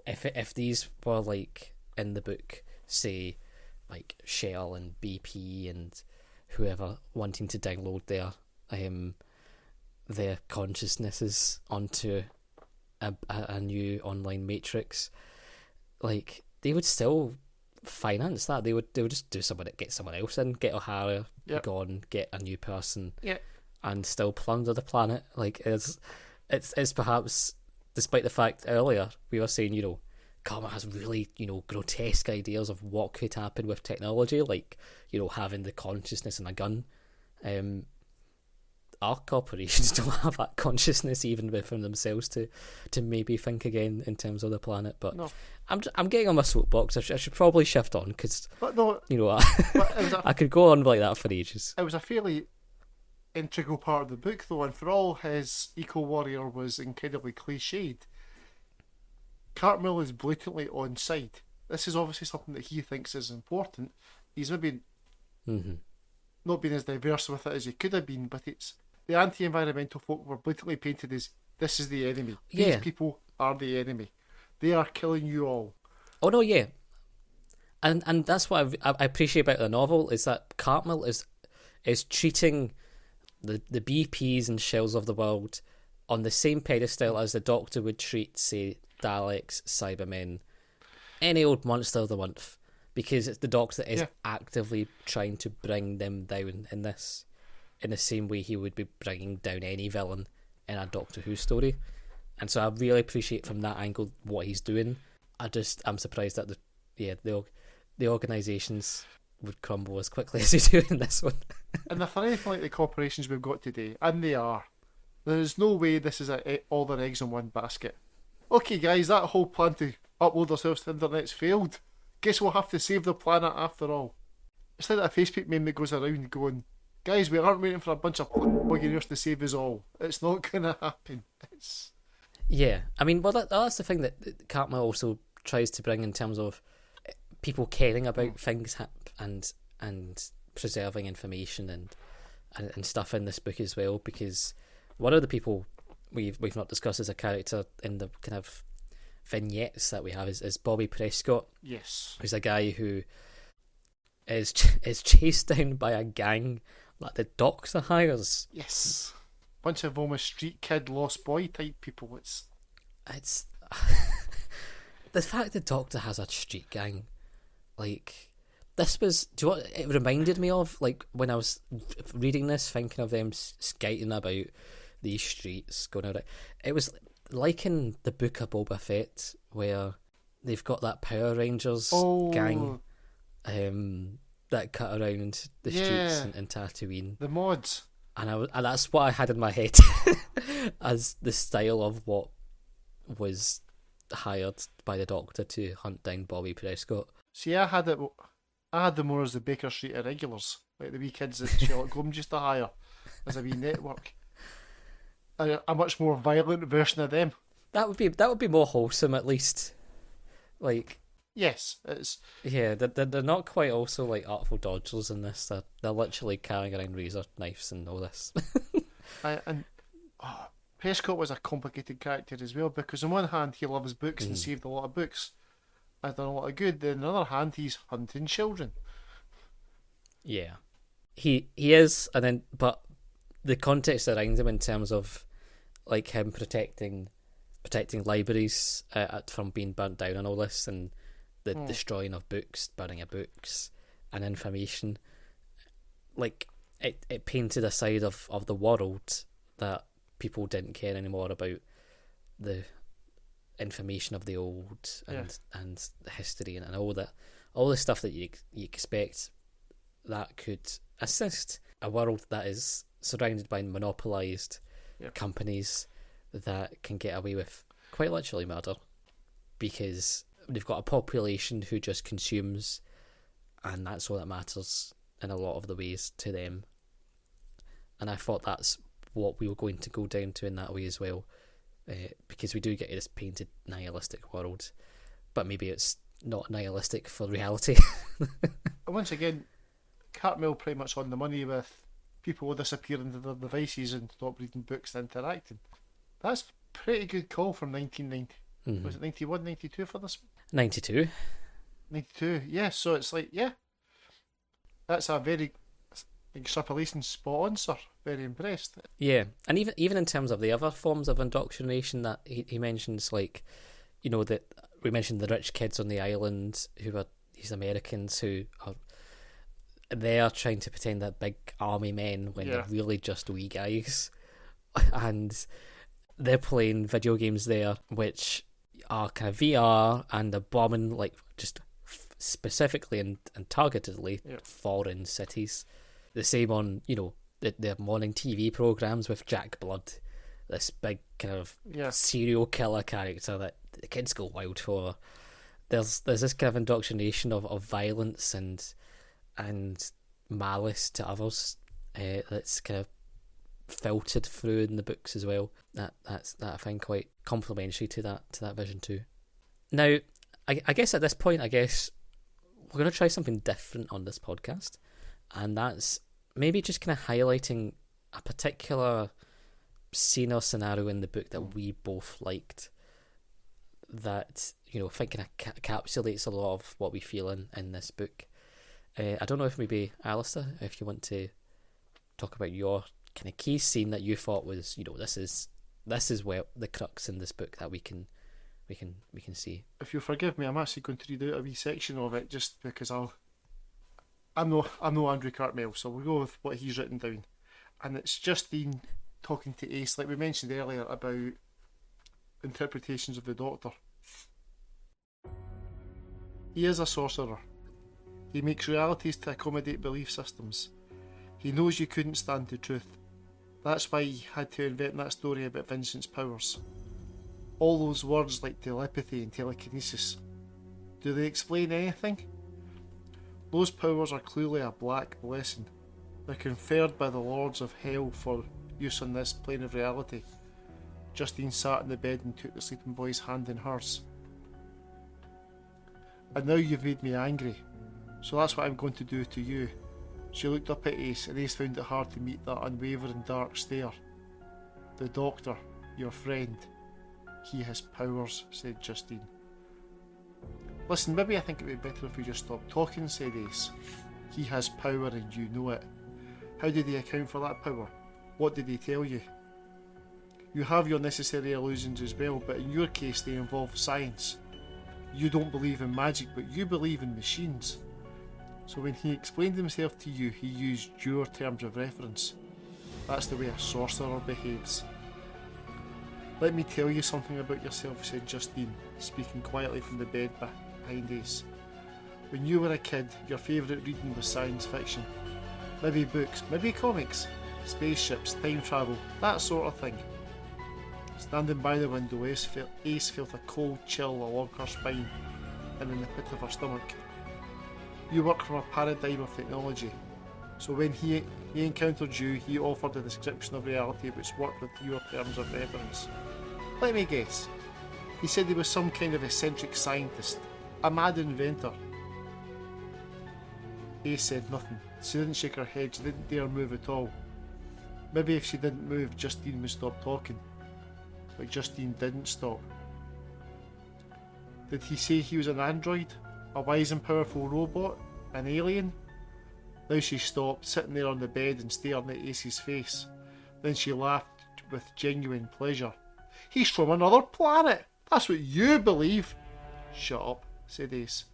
if these were, like, in the book, say, like, Shell and BP and whoever wanting to download their consciousnesses onto a new online matrix, like, they would still finance that. They would just get someone else in, get O'Hara gone, get a new person, and still plunder the planet. Like, it's perhaps, despite the fact earlier we were saying, Cartmel has really, grotesque ideas of what could happen with technology, like, having the consciousness in a gun. Our corporations don't have that consciousness even within themselves to maybe think again in terms of the planet. But no. I'm getting on my soapbox. I should probably shift on, because I could go on like that for ages. It was a fairly integral part of the book, though, and for all his eco-warrior was incredibly cliched, Cartmel is blatantly on side. This is obviously something that he thinks is important. He's maybe not been as diverse with it as he could have been, but it's the anti-environmental folk were blatantly painted as, this is the enemy. These people are the enemy. They are killing you all. Oh no, yeah. And that's what I appreciate about the novel, is that Cartmel is treating the BPs and Shells of the world on the same pedestal as the Doctor would treat, say, Daleks, Cybermen, any old monster of the month, because it's the Doctor that is actively trying to bring them down in this, in the same way he would be bringing down any villain in a Doctor Who story. And so I really appreciate from that angle what he's doing. I'm surprised that the organisations would crumble as quickly as they do in this one. And if they're anything like the corporations we've got today, and they are, there's no way this is all their eggs in one basket. Okay guys, that whole plan to upload ourselves to the internet's failed. Guess we'll have to save the planet after all. It's like that Facebook meme that goes around going, guys, we aren't waiting for a bunch of billionaires to save us all. It's not going to happen. Yeah, I mean, well, that's the thing that Cartmel also tries to bring in terms of people caring about things and preserving information and stuff in this book as well, because one of the people we've not discussed as a character in the kind of vignettes that we have is Bobby Prescott. Yes. Who's a guy who is chased down by a gang like the Doctor hires. Yes. Bunch of almost street kid, lost boy type people. It's the fact the Doctor has a street gang, like, this was, do you know what it reminded me of? Like, when I was reading this, thinking of them skating about these streets, going out. It was like in the book of Boba Fett, where they've got that Power Rangers gang that cut around the streets in Tatooine. The mods. And that's what I had in my head as the style of what was hired by the Doctor to hunt down Bobby Prescott. See, I had them more as the Baker Street irregulars, like the wee kids that Sherlock Holmes used to hire as a wee network. A much more violent version of them. That would be more wholesome, at least. Like, yes, it's they're not quite also like Artful Dodgers in this. They're literally carrying around razor knives and all this. Prescott was a complicated character as well, because on one hand he loves books and saved a lot of books, has done a lot of good. Then on the other hand he's hunting children. Yeah, he is, and then but the context around him in terms of like him protecting protecting libraries from being burnt down and all this, and the destroying of books, burning of books, and information. Like, it painted a side of the world that people didn't care anymore about, the information of the old and the history and all the stuff that you expect that could assist a world that is surrounded by monopolised companies that can get away with quite literally murder, because they've got a population who just consumes, and that's all that matters in a lot of the ways to them. And I thought that's what we were going to go down to in that way as well, because we do get this painted nihilistic world, but maybe it's not nihilistic for reality. Once again, Cartmel pretty much on the money with people will disappear into their devices and stop reading books and interacting. That's a pretty good call from 1990. Mm-hmm. Was it 91, 92 for this? 92. 92, yeah, so it's like, yeah. That's a very extrapolation spot on, sir. Very impressed. Yeah, and even in terms of the other forms of indoctrination that he mentions, like, you know, that we mentioned the rich kids on the island who are these Americans who are there trying to pretend they're big army men when they're really just wee guys, and they're playing video games there which are kind of VR and are bombing, like, just specifically and targetedly foreign cities. The same on, you know, their morning TV programs with Jack Blood, this big kind of serial killer character that the kids go wild for. There's this kind of indoctrination of violence and malice to others that's kind of filtered through in the books as well. That I find quite complementary to that vision too. Now, I guess at this point, we're going to try something different on this podcast, and that's maybe just kind of highlighting a particular scene or scenario in the book that we both liked, that, you know, I think kind of encapsulates a lot of what we feel in this book. I don't know if maybe, Alasdair, if you want to talk about your kind of key scene that you thought was, you know, this is where the crux in this book that we can see. If you'll forgive me, I'm actually going to read out a wee section of it just because I'm no Andrew Cartmel, so we'll go with what he's written down. And it's Justine talking to Ace, like we mentioned earlier, about interpretations of the Doctor. He is a sorcerer. He makes realities to accommodate belief systems. He knows you couldn't stand the truth. That's why he had to invent that story about Vincent's powers. All those words like telepathy and telekinesis. Do they explain anything? Those powers are clearly a black blessing. They're conferred by the Lords of Hell for use on this plane of reality. Justine sat in the bed and took the sleeping boy's hand in hers. And now you've made me angry, so that's what I'm going to do to you. She looked up at Ace, and Ace found it hard to meet that unwavering dark stare. The Doctor, your friend, he has powers, said Justine. Listen, maybe I think it would be better if we just stopped talking, said Ace. He has power and you know it. How did he account for that power? What did he tell you? You have your necessary illusions as well, but in your case they involve science. You don't believe in magic, but you believe in machines. So when he explained himself to you, he used your terms of reference. That's the way a sorcerer behaves. Let me tell you something about yourself, said Justine, speaking quietly from the bed behind Ace. When you were a kid, your favourite reading was science fiction. Maybe books, maybe comics, spaceships, time travel, that sort of thing. Standing by the window, Ace felt a cold chill along her spine and in the pit of her stomach. You work from a paradigm of technology, so when he encountered you, he offered a description of reality which worked with your terms of reference. Let me guess. He said he was some kind of eccentric scientist, a mad inventor. Ace said nothing. She didn't shake her head, she didn't dare move at all. Maybe if she didn't move, Justine would stop talking. But Justine didn't stop. Did he say he was an android? A wise and powerful robot? An alien? Now she stopped, sitting there on the bed and staring at Ace's face. Then she laughed with genuine pleasure. He's from another planet. That's what you believe. Shut up, said Ace.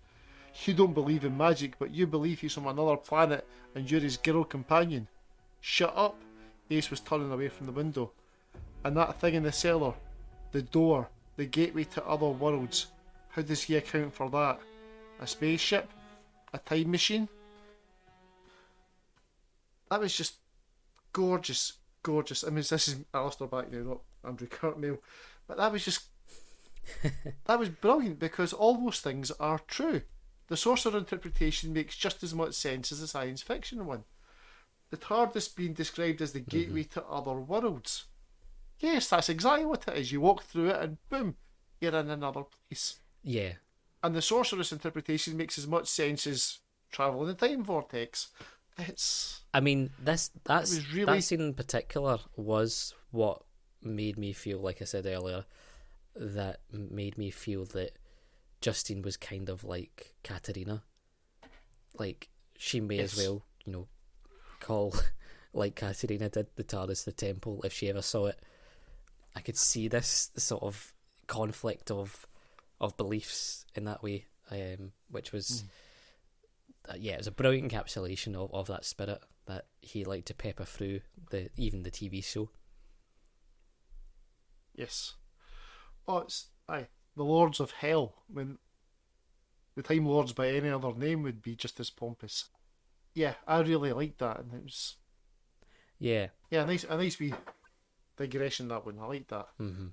You don't believe in magic, but you believe he's from another planet and you're his girl companion. Shut up. Ace was turning away from the window. And that thing in the cellar, the door, the gateway to other worlds, how does he account for that? A spaceship? A time machine? That was just gorgeous, gorgeous. I mean, this is Alasdair back now, not Andrew Cartmel. But that was just... that was brilliant, because all those things are true. The sorcerer interpretation makes just as much sense as the science fiction one. The TARDIS being described as the gateway to other worlds. Yes, that's exactly what it is. You walk through it and boom, you're in another place. Yeah. And the sorcerer's interpretation makes as much sense as travel in the time vortex. It's... I mean, that scene in particular was what made me feel, like I said earlier, that made me feel that Justine was kind of like Katerina. Like, she may as well, call, like Katerina did, the TARDIS the temple, if she ever saw it. I could see this sort of conflict of beliefs in that way, which was... it was a brilliant encapsulation of that spirit that he liked to pepper through even the TV show. Yes. Oh, it's the Lords of Hell. When the Time Lords by any other name would be just as pompous. Yeah, I really liked that, and it was... Yeah. Yeah, a nice wee digression, that one. I liked that. Mm-hmm.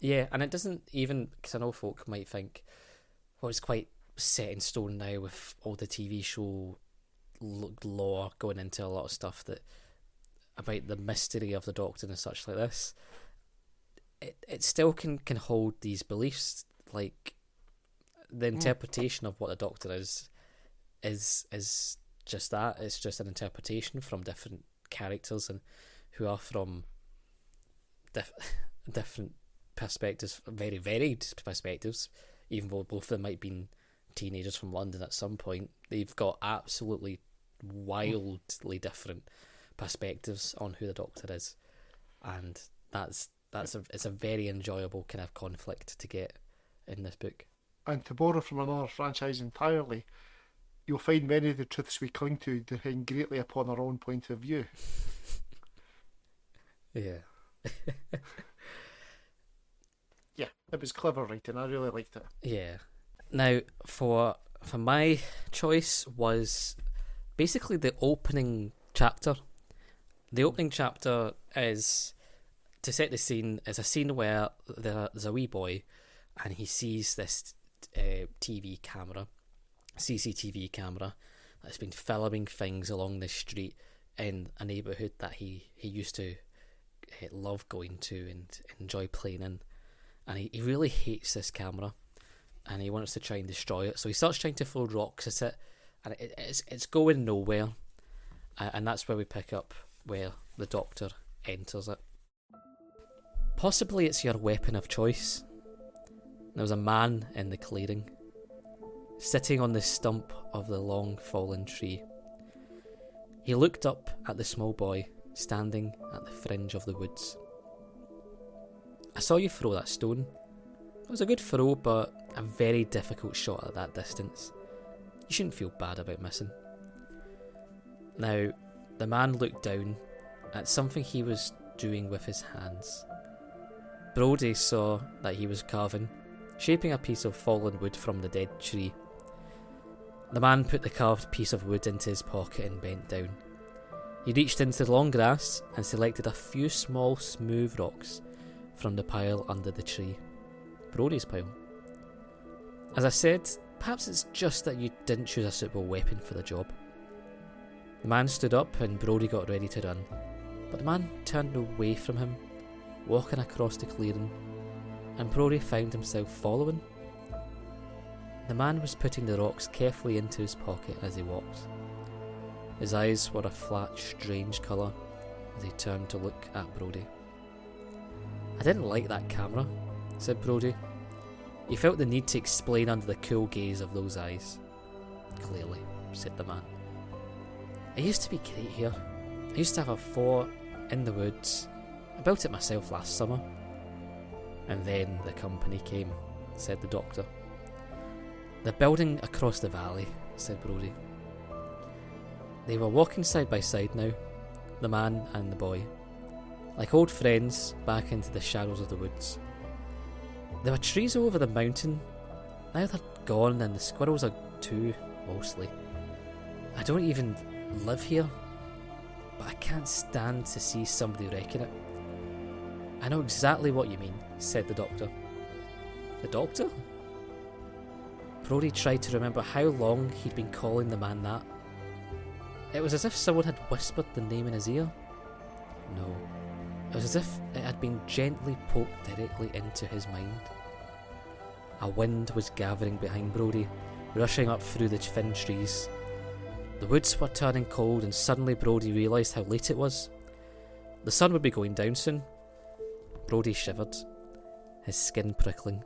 Yeah, and it doesn't even... Because I know folk might think, well, it's quite set in stone now with all the TV show lore going into a lot of stuff that about the mystery of the Doctor and such like this. It still can hold these beliefs, like the interpretation of what the Doctor is just that. It's just an interpretation from different characters and who are from different perspectives, very varied perspectives. Even though both of them might have been teenagers from London at some point, they've got absolutely wildly different perspectives on who the Doctor is, and it's a very enjoyable kind of conflict to get in this book. And to borrow from another franchise entirely, you'll find many of the truths we cling to depend greatly upon our own point of view. Yeah. Yeah, it was clever writing. I really liked it. Yeah. Now, for my choice was basically the opening chapter. The opening chapter is, to set the scene, is a scene where there's a wee boy and he sees this CCTV camera that's been filming things along the street in a neighbourhood that he used to love going to and enjoy playing in. And he really hates this camera and he wants to try and destroy it. So he starts trying to throw rocks at it, and it's going nowhere. And that's where we pick up where the Doctor enters it. Possibly it's your weapon of choice. There was a man in the clearing, sitting on the stump of the long fallen tree. He looked up at the small boy standing at the fringe of the woods. I saw you throw that stone. It was a good throw, but a very difficult shot at that distance. You shouldn't feel bad about missing. Now, the man looked down at something he was doing with his hands. Brodie saw that he was carving, shaping a piece of fallen wood from the dead tree. The man put the carved piece of wood into his pocket and bent down. He reached into the long grass and selected a few small smooth rocks from the pile under the tree. Brodie's pile. As I said, perhaps it's just that you didn't choose a suitable weapon for the job. The man stood up and Brodie got ready to run, but the man turned away from him, walking across the clearing, and Brodie found himself following. The man was putting the rocks carefully into his pocket as he walked. His eyes were a flat, strange colour as he turned to look at Brodie. I didn't like that camera, said Brodie. He felt the need to explain under the cool gaze of those eyes. Clearly, said the man. It used to be great here. I used to have a fort in the woods. I built it myself last summer. And then the company came, said the doctor. The building across the valley, said Brodie. They were walking side by side now, the man and the boy, like old friends back into the shadows of the woods. There were trees over the mountain. Now they're gone and the squirrels are too, mostly. I don't even live here, but I can't stand to see somebody wrecking it. I know exactly what you mean, said the doctor. The doctor? Brodie tried to remember how long he'd been calling the man that. It was as if someone had whispered the name in his ear. No, it was as if it had been gently poked directly into his mind. A wind was gathering behind Brodie, rushing up through the thin trees. The woods were turning cold, and suddenly Brodie realised how late it was. The sun would be going down soon. Brodie shivered, his skin prickling.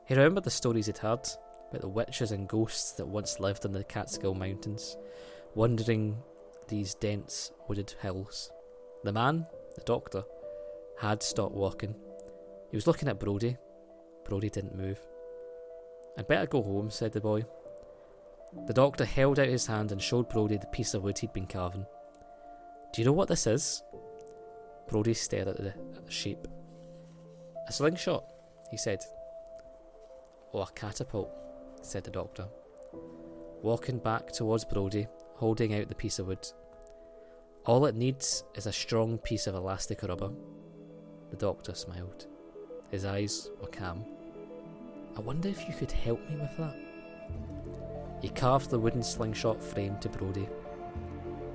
He remembered the stories he'd heard about the witches and ghosts that once lived in the Catskill Mountains, wandering these dense wooded hills. The man, the doctor, had stopped walking. He was looking at Brodie. Brodie didn't move. I'd better go home, said the boy. The doctor held out his hand and showed Brodie the piece of wood he'd been carving. Do you know what this is? Brodie stared at the shape. A slingshot, he said. Oh, a catapult, said the doctor, walking back towards Brodie, holding out the piece of wood. All it needs is a strong piece of elastic rubber. The doctor smiled. His eyes were calm. I wonder if you could help me with that. He carved the wooden slingshot frame to Brodie.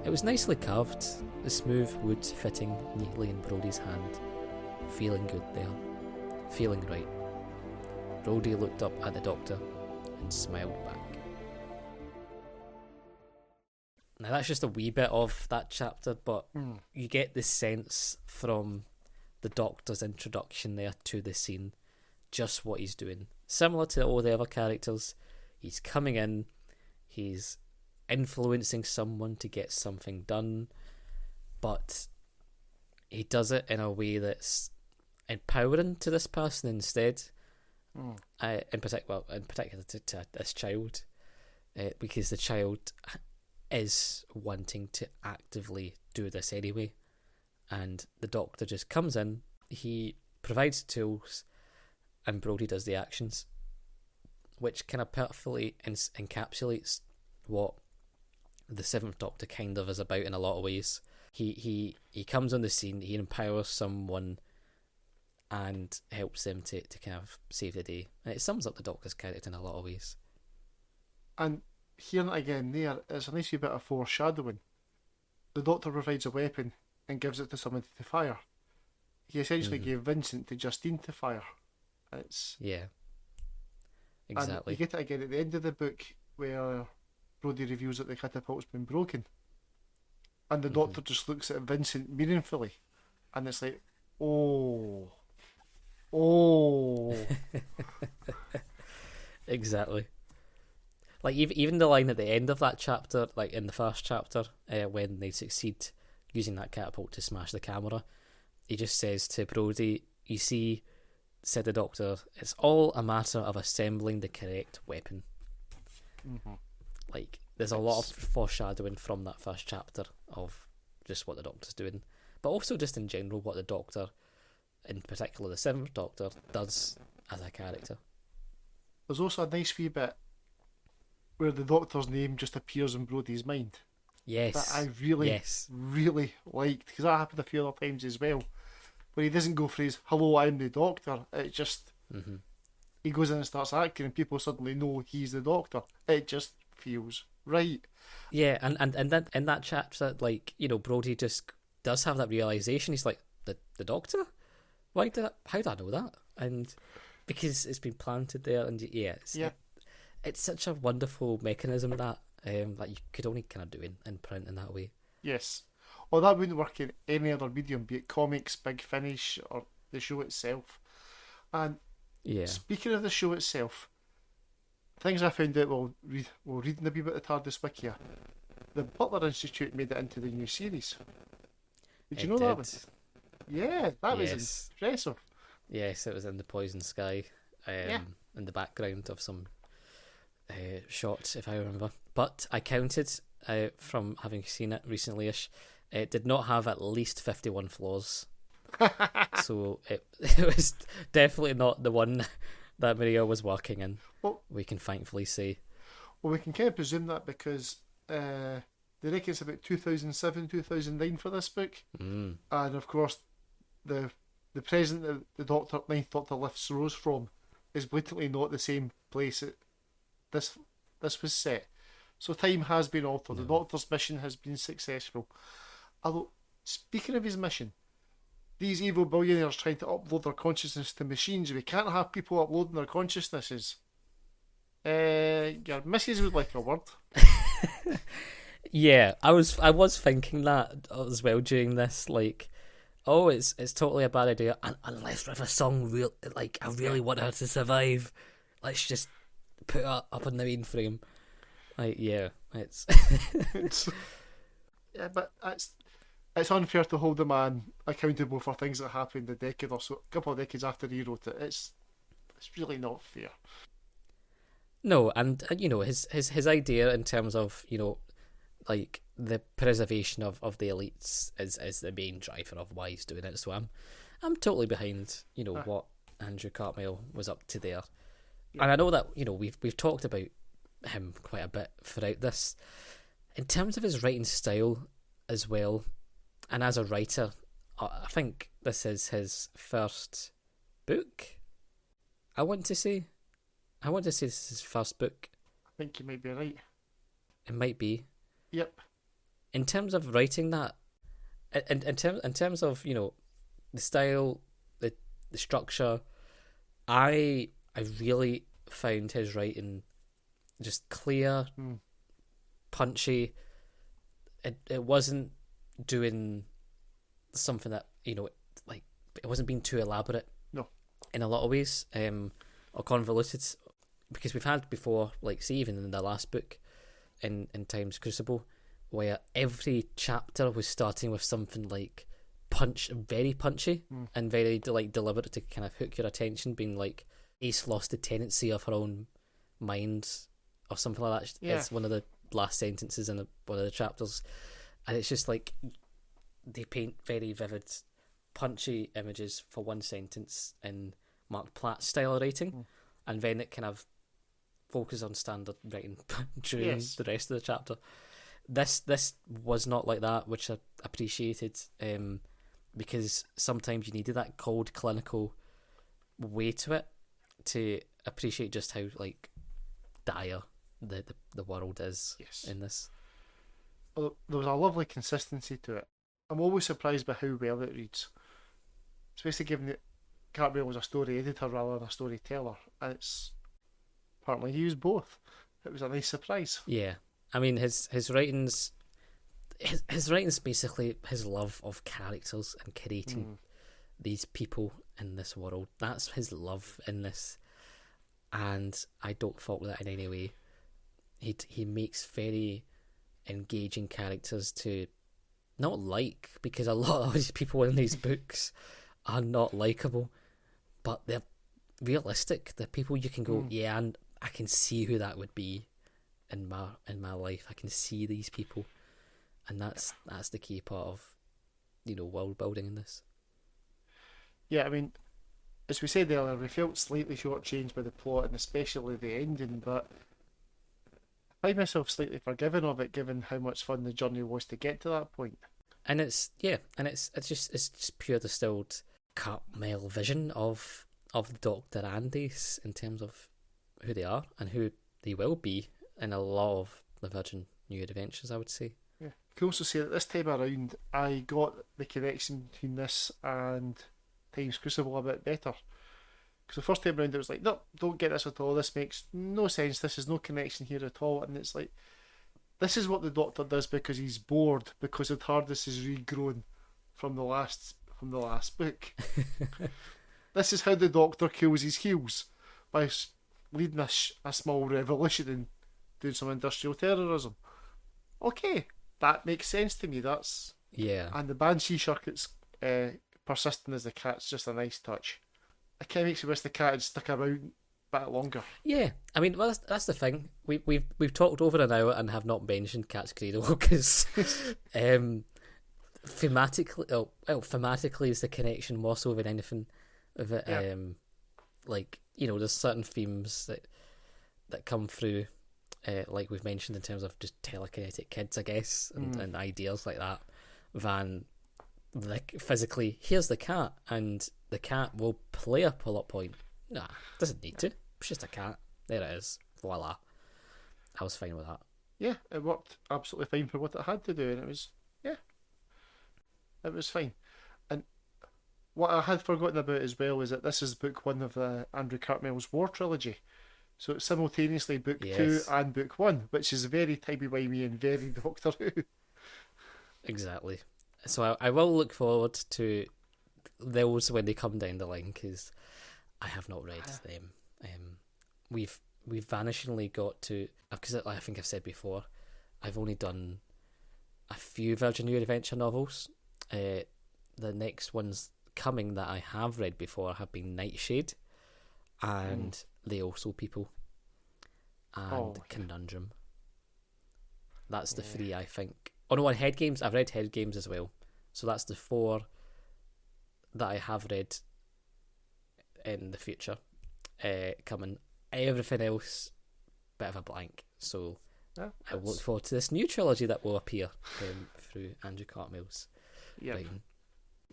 It was nicely carved, the smooth wood fitting neatly in Brodie's hand. Feeling good there. Feeling right. Brodie looked up at the doctor and smiled back. Now that's just a wee bit of that chapter, but you get the sense from the doctor's introduction there to the scene, just what he's doing. Similar to all the other characters, he's coming in, he's influencing someone to get something done, but he does it in a way that's empowering to this person instead. In particular to this child, because the child is wanting to actively do this anyway, and the doctor just comes in, he provides tools, and Brodie does the actions, which kind of perfectly encapsulates what the Seventh Doctor kind of is about in a lot of ways. He comes on the scene, he empowers someone and helps them to kind of save the day, and it sums up the Doctor's character in a lot of ways. And hearing it again there, it's a nice wee bit of foreshadowing. The Doctor provides a weapon and gives it to somebody to fire. He essentially gave Vincent to Justine to fire. Yeah, exactly. And you get it again at the end of the book where Brodie reveals that the catapult's been broken, and the Doctor just looks at Vincent meaningfully, and it's like, oh. Exactly. Like even the line at the end of that chapter, like in the first chapter, when they succeed using that catapult to smash the camera, he just says to Brodie, "You see," said the Doctor, "it's all a matter of assembling the correct weapon." Like there's a lot of foreshadowing from that first chapter of just what the Doctor's doing, but also just in general what the Doctor, in particular the Seventh Doctor, does as a character. There's also a nice wee bit where the Doctor's name just appears in Brodie's mind. Yes. That I really liked, because that happened a few other times as well, where he doesn't go for his "hello, I'm the Doctor." It just he goes in and starts acting, and people suddenly know he's the Doctor. It just feels right. Yeah, and then in that chapter, like, you know, Brodie just does have that realization. He's like, the Doctor? How did I know that? And because it's been planted there, and it's such a wonderful mechanism that you could only kind of do in print in that way. Yes. Well, that wouldn't work in any other medium, be it comics, Big Finish, or the show itself. And speaking of the show itself, things I found out while reading a wee bit of TARDIS Wikia, the Butler Institute made it into the new series. Did you know that one? Yeah, that was impressive. Yes, it was in the Poison Sky, Yeah. in the background of some shots, if I remember. But I counted from having seen it recently-ish. It did not have at least 51 flaws, so it was definitely not the one that Maria was working in. Well, we can thankfully say. well, we can kind of presume that because they reckon it's about 2007, 2009 for this book, Mm. and of course the present that the Doctor Ninth Doctor lifts Rose from is blatantly not the same place that this was set. So time has been altered. No. The Doctor's mission has been successful. Although, speaking of his mission, these evil billionaires trying to upload their consciousness to machines. We can't have people uploading their consciousnesses. Your missus would like a word. Yeah, I was thinking that as well during this, like, oh, it's totally a bad idea, unless River Song I really want her to survive. Let's just put her up on the mainframe. Like, yeah, it's Yeah, but it's unfair to hold a man accountable for things that happened a couple of decades after he wrote it. It's really not fair. no, and his idea in terms of like the preservation of the elites is the main driver of why he's doing it. So I'm totally behind what Andrew Cartmel was up to there. Yeah. And I know that we've talked about him quite a bit throughout this. In terms of his writing style as well, and as a writer, I think this is his first book. I want to say this is his first book. I think you might be right. It might be. Yep. In terms of writing that, in terms of the style, the structure, I really found his writing just clear, punchy. It wasn't doing something that like it wasn't being too elaborate. No. In a lot of ways, or convoluted, because we've had before, like, see, even in the last book, in Time's Crucible, where every chapter was starting with something like very punchy and very deliberate to kind of hook your attention, being like Ace lost the tenancy of her own mind or something like that. Yeah. It's one of the last sentences in one of the chapters, and it's just like they paint very vivid, punchy images for one sentence in Mark Platt's style of writing, and then it kind of focuses on standard writing during the rest of the chapter. This was not like that, which I appreciated, because sometimes you needed that cold, clinical way to it to appreciate just how dire the world is in this. Although there was a lovely consistency to it. I'm always surprised by how well it reads, especially given that Cartmel was a story editor rather than a storyteller, and it's apparently he used both. It was a nice surprise. Yeah, I mean his writings, his writings basically his love of characters and creating these people in this world. That's his love in this, and I don't fault that in any way. He makes very engaging characters to not like, because a lot of these people in these books are not likable, but they're realistic. They're people you can go, yeah, and I can see who that would be in my life. I can see these people, and that's the key part of world building in this. Yeah, I mean, as we said earlier, we felt slightly shortchanged by the plot and especially the ending, but I find myself slightly forgiving of it, given how much fun the journey was to get to that point. And it's just pure distilled Cartmel vision of the Doctor and Ace in terms of who they are and who they will be in a lot of the Virgin New Adventures, I would say. Yeah. You can also say that this time around, I got the connection between this and Time's Crucible a bit better. Because the first time around it was like, no, don't get this at all, this makes no sense, this is no connection here at all, and it's like, this is what the Doctor does because he's bored, because the TARDIS is regrown from the last book. This is how the Doctor kills his heels, by leading a small revolution and doing some industrial terrorism. Okay, that makes sense to me. Yeah. And the Banshee shirkets persisting as the cat's just a nice touch. it kind of makes you wish the cat had stuck around a bit longer. Yeah, I mean, well, that's the thing. We've talked over an hour and have not mentioned Cat's Cradle because thematically is the connection more so than anything of it. Yeah. Like, there's certain themes that come through, like we've mentioned in terms of just telekinetic kids, I guess, and ideas like that. Than like physically, here's the cat, and the cat will play a pull-up point. Nah, doesn't need to. It's just a cat. There it is. Voila. I was fine with that. Yeah, it worked absolutely fine for what it had to do, and it was fine. And what I had forgotten about as well is that this is book one of the Andrew Cartmel's War trilogy. So it's simultaneously book two and book one, which is very timey-wimey and very Doctor Who. Exactly. So I will look forward to those when they come down the line, because I have not read them. We've vanishingly got to, because I think I've said before, I've only done a few Virgin New Adventure novels. The next ones coming that I have read before have been Nightshade and The Also People and Conundrum. That's the three, I think. Oh no, and Head Games. I've read Head Games as well. So that's the four that I have read in the future coming. Everything else, bit of a blank. So I look forward to this new trilogy that will appear through Andrew Cartmel's writing.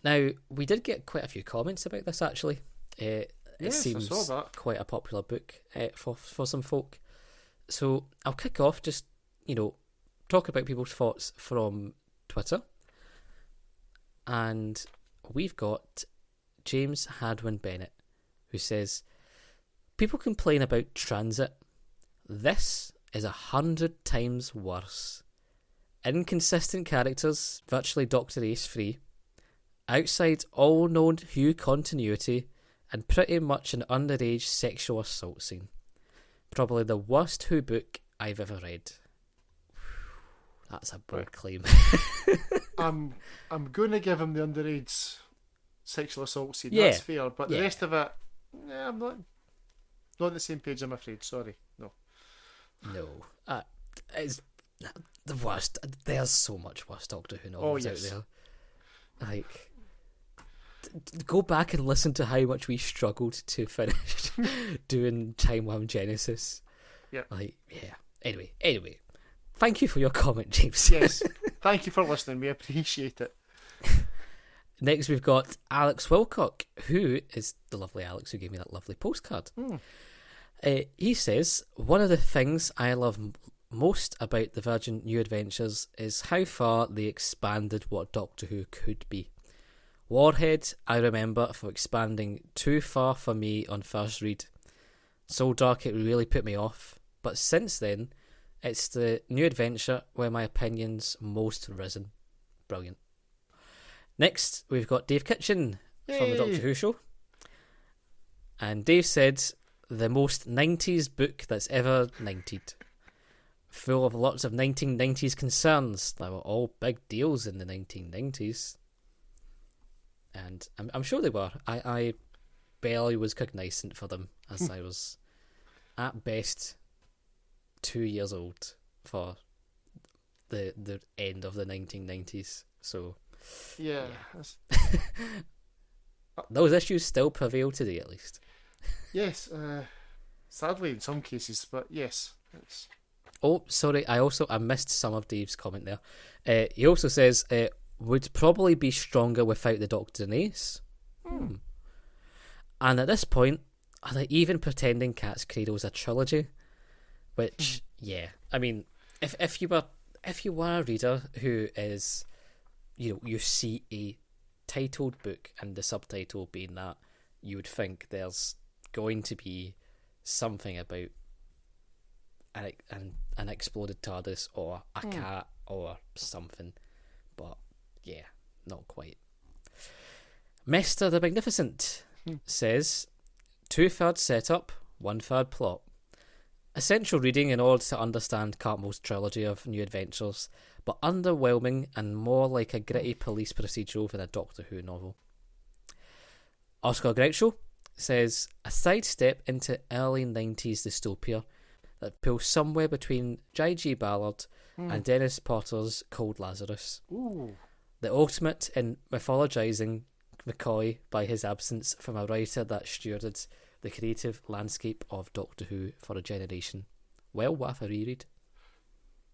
Now, we did get quite a few comments about this, actually. It seems I saw that. Quite a popular book for some folk. So I'll kick off, just, talk about people's thoughts from Twitter. And we've got James Hadwin Bennett, who says, people complain about transit. This is 100 times worse. Inconsistent characters, virtually Dr. Ace free, outside all known Who continuity, and pretty much an underage sexual assault scene. Probably the worst Who book I've ever read. That's a bold claim. I'm going to give him the underage sexual assault scene. That's fair, but the rest of it, I'm not on the same page. I'm afraid. Sorry, no. It's the worst. There's so much worse Doctor Who novels out there. Like, go back and listen to how much we struggled to finish doing Time Worm Genesis. Yeah. Anyway. Thank you for your comment, James. Yes. Thank you for listening. We appreciate it. Next, we've got Alex Wilcock, who is the lovely Alex who gave me that lovely postcard. He says, one of the things I love most about the Virgin New Adventures is how far they expanded what Doctor Who could be. Warhead, I remember, for expanding too far for me on first read. So dark it really put me off. But since then, it's the New Adventure where my opinion's most risen. Brilliant. Next, we've got Dave Kitchen from the Doctor Who show. And Dave said, the most 90s book that's ever 90'd. Full of lots of 1990s concerns that were all big deals in the 1990s. And I'm sure they were. I barely was cognizant for them, as I was at best 2 years old for the end of the 1990s. So yeah. Those issues still prevail today, at least. Yes, sadly in some cases, but yes. Oh, sorry, I missed some of Dave's comment there. He also says, would probably be stronger without the Doctor and Ace. And at this point, are they even pretending Cat's Cradle is a trilogy? Which, I mean, if you were a reader who is, you see a titled book and the subtitle being that, you would think there's going to be something about an exploded TARDIS or a cat or something, but not quite. Mr. the Magnificent says, 2/3 setup, 1/3 plot. Essential reading in order to understand Cartmel's trilogy of New Adventures, but underwhelming and more like a gritty police procedural than a Doctor Who novel. Oscar Groucho, says a sidestep into early 90s dystopia that pulls somewhere between J.G. Ballard and Dennis Potter's Cold Lazarus. Ooh. The ultimate in mythologising McCoy by his absence from a writer that stewarded the creative landscape of Doctor Who for a generation. Well, what if I reread?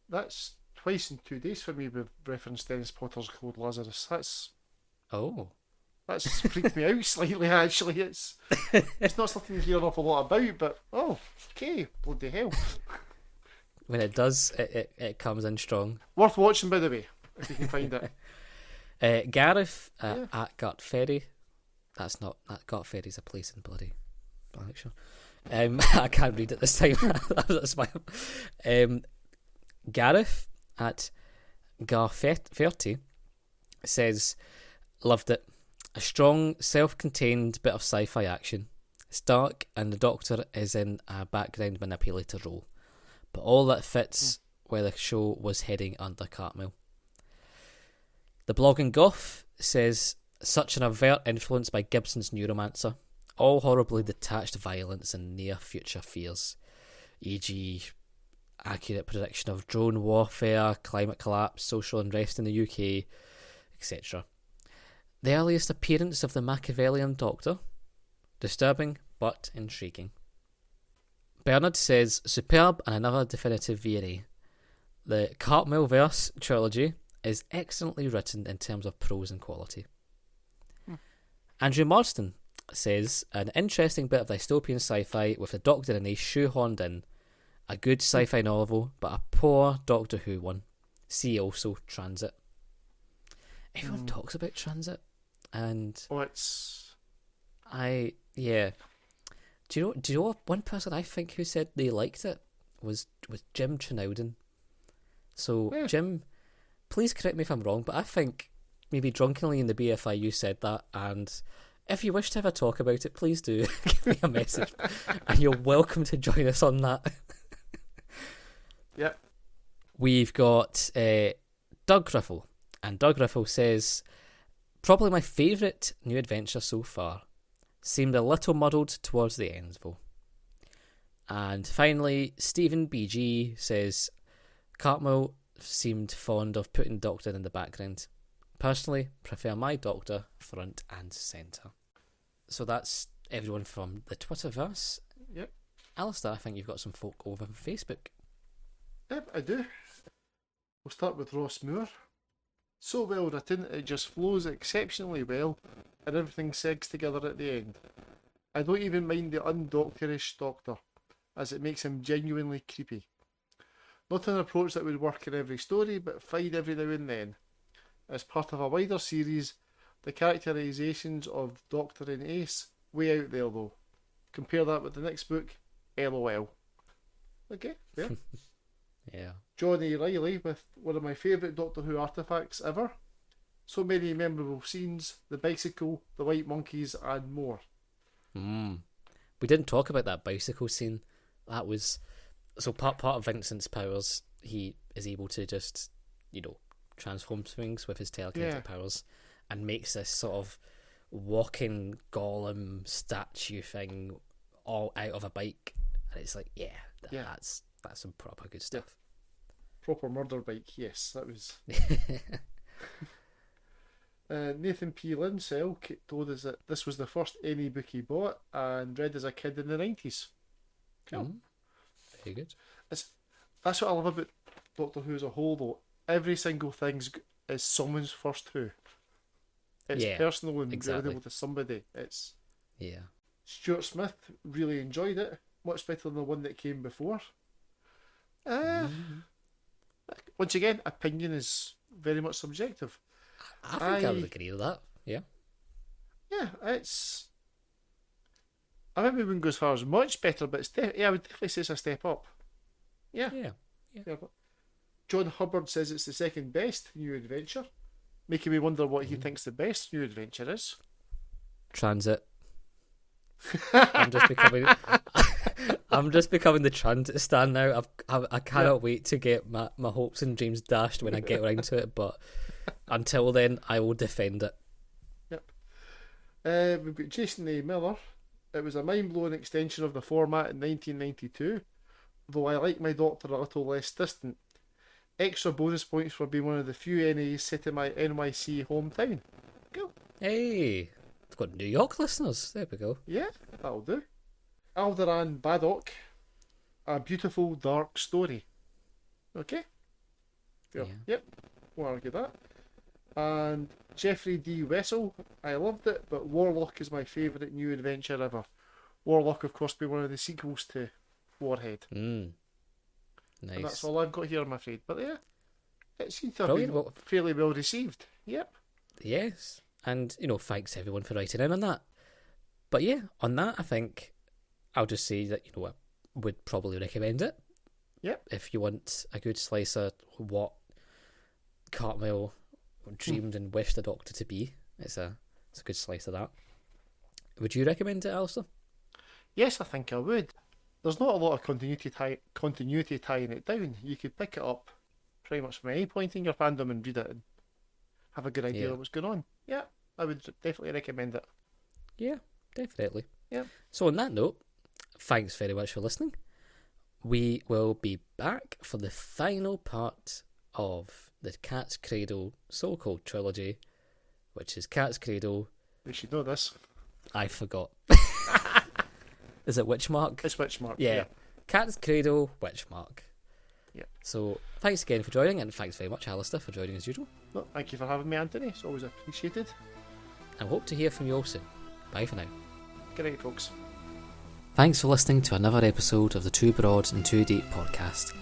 That's twice in 2 days for me with reference Dennis Potter's Cold Lazarus. That's freaked me out slightly, actually. It's not something you hear an awful lot about, but okay, bloody hell. When it does, it comes in strong. Worth watching, by the way, if you can find it. Gareth at Gut Ferry. That's not that Gut Ferry's a place in bloody Lanarkshire. I can't read it this time. That's my Gareth at Garferty says, loved it. A strong, self-contained bit of sci-fi action. It's dark, and the Doctor is in a background manipulator role, but all that fits where the show was heading under Cartmel. The Blogging Goth says, such an overt influence by Gibson's Neuromancer. All horribly detached violence and near-future fears, e.g. accurate prediction of drone warfare, climate collapse, social unrest in the UK, etc. The earliest appearance of the Machiavellian Doctor. Disturbing, but intriguing. Bernard says, superb and another definitive V&A. The Cartmel-verse trilogy is excellently written in terms of prose and quality. Andrew Marston says, an interesting bit of dystopian sci-fi with the Doctor and Ace shoehorned in. A good sci-fi novel, but a poor Doctor Who one. See also Transit. Everyone talks about Transit, and Do you know one person I think who said they liked it was Jim Trinowden. So Jim, please correct me if I'm wrong, but I think maybe drunkenly in the BFI you said that, and if you wish to have a talk about it, please do give me a message, and you're welcome to join us on that. Yep. We've got Doug Riffle, and Doug Riffle says, probably my favourite new adventure so far. Seemed a little muddled towards the end though. And finally, Stephen BG says, Cartmel seemed fond of putting Doctor in the background. Personally, prefer my Doctor front and centre. So that's everyone from the Twitterverse. Yep. Alasdair, I think you've got some folk over on Facebook. Yep, I do. We'll start with Ross Moore. So well written, it just flows exceptionally well, and everything segs together at the end. I don't even mind the undoctorish Doctor, as it makes him genuinely creepy. Not an approach that would work in every story, but fine every now and then. As part of a wider series, the characterizations of Doctor and Ace, way out there though. Compare that with the next book, LOL. Okay, fair. Yeah. Johnny Riley with one of my favourite Doctor Who artefacts ever. So many memorable scenes, the bicycle, the white monkeys, and more. We didn't talk about that bicycle scene. That was so part of Vincent's powers. He is able to just, transform things with his telekinetic powers, and makes this sort of walking golem statue thing all out of a bike. And it's like, that's some proper good stuff. Yeah. Proper murder bike, yes, that was. Nathan P. Linsell told us that this was the first any book he bought and read as a kid in the 90s. Cool. Very good. That's what I love about Doctor Who as a whole, though. Every single thing is someone's first Who. It's personal and relatable to somebody. Stuart Smith really enjoyed it, much better than the one that came before. Once again, opinion is very much subjective. I think I would agree with that. Yeah. Yeah, I maybe wouldn't go as far as much better, but I would definitely say it's a step up. Yeah. John Hubbard says it's the second best new adventure, making me wonder what he thinks the best new adventure is. Transit. I'm just becoming the Transit stan now. I cannot wait to get my hopes and dreams dashed when I get around to it, but until then I will defend it. Yep. We've got Jason A. Miller It was a mind-blowing extension of the format in 1992, though I like my Doctor a little less distant. Extra bonus points for being one of the few NAs set in my NYC hometown. Cool. Hey, we've got New York listeners. There we go. Yeah, that'll do. Alderan Baddock, A Beautiful Dark Story. Okay? Yeah. Yep, won't argue that. And Jeffrey D. Wessel, I loved it, but Warlock is my favourite new adventure ever. Warlock, of course, being one of the sequels to Warhead. Nice. And that's all I've got here, I'm afraid. But yeah, it seems to have Brilliant. been Well, fairly well received. Yep. yes. And, thanks everyone for writing in on that. But yeah, on that, I think I'll just say that, I would probably recommend it. Yep. If you want a good slice of what Cartmel dreamed and wished the Doctor to be, it's a good slice of that. Would you recommend it, Alasdair? Yes, I think I would. There's not a lot of continuity tying it down. You could pick it up pretty much from any point in your fandom and read it and have a good idea of what's going on. Yeah, I would definitely recommend it. Yeah, definitely. Yeah. So on that note, thanks very much for listening. We will be back for the final part of the Cat's Cradle so-called trilogy, which is Cat's Cradle. We should know this. I forgot. Is it Witchmark? It's Witchmark. Yeah. Cat's Cradle, Witchmark. Yeah. So thanks again for joining, and thanks very much, Alasdair, for joining as usual. No, thank you for having me, Anthony. It's always appreciated. And hope to hear from you all soon. Bye for now. Good night, folks. Thanks for listening to another episode of the Too Broad and Too Deep podcast.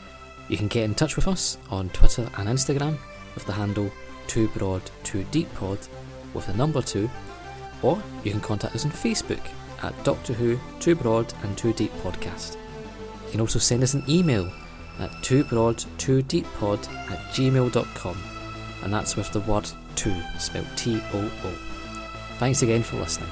You can get in touch with us on Twitter and Instagram with the handle Too Broad Too Deep Pod with the number 2, or you can contact us on Facebook at Doctor Who Too Broad and Too Deep Podcast. You can also send us an email at toobroadtoodeeppod@gmail.com, and that's with the word 2 spelled T-O-O. Thanks again for listening.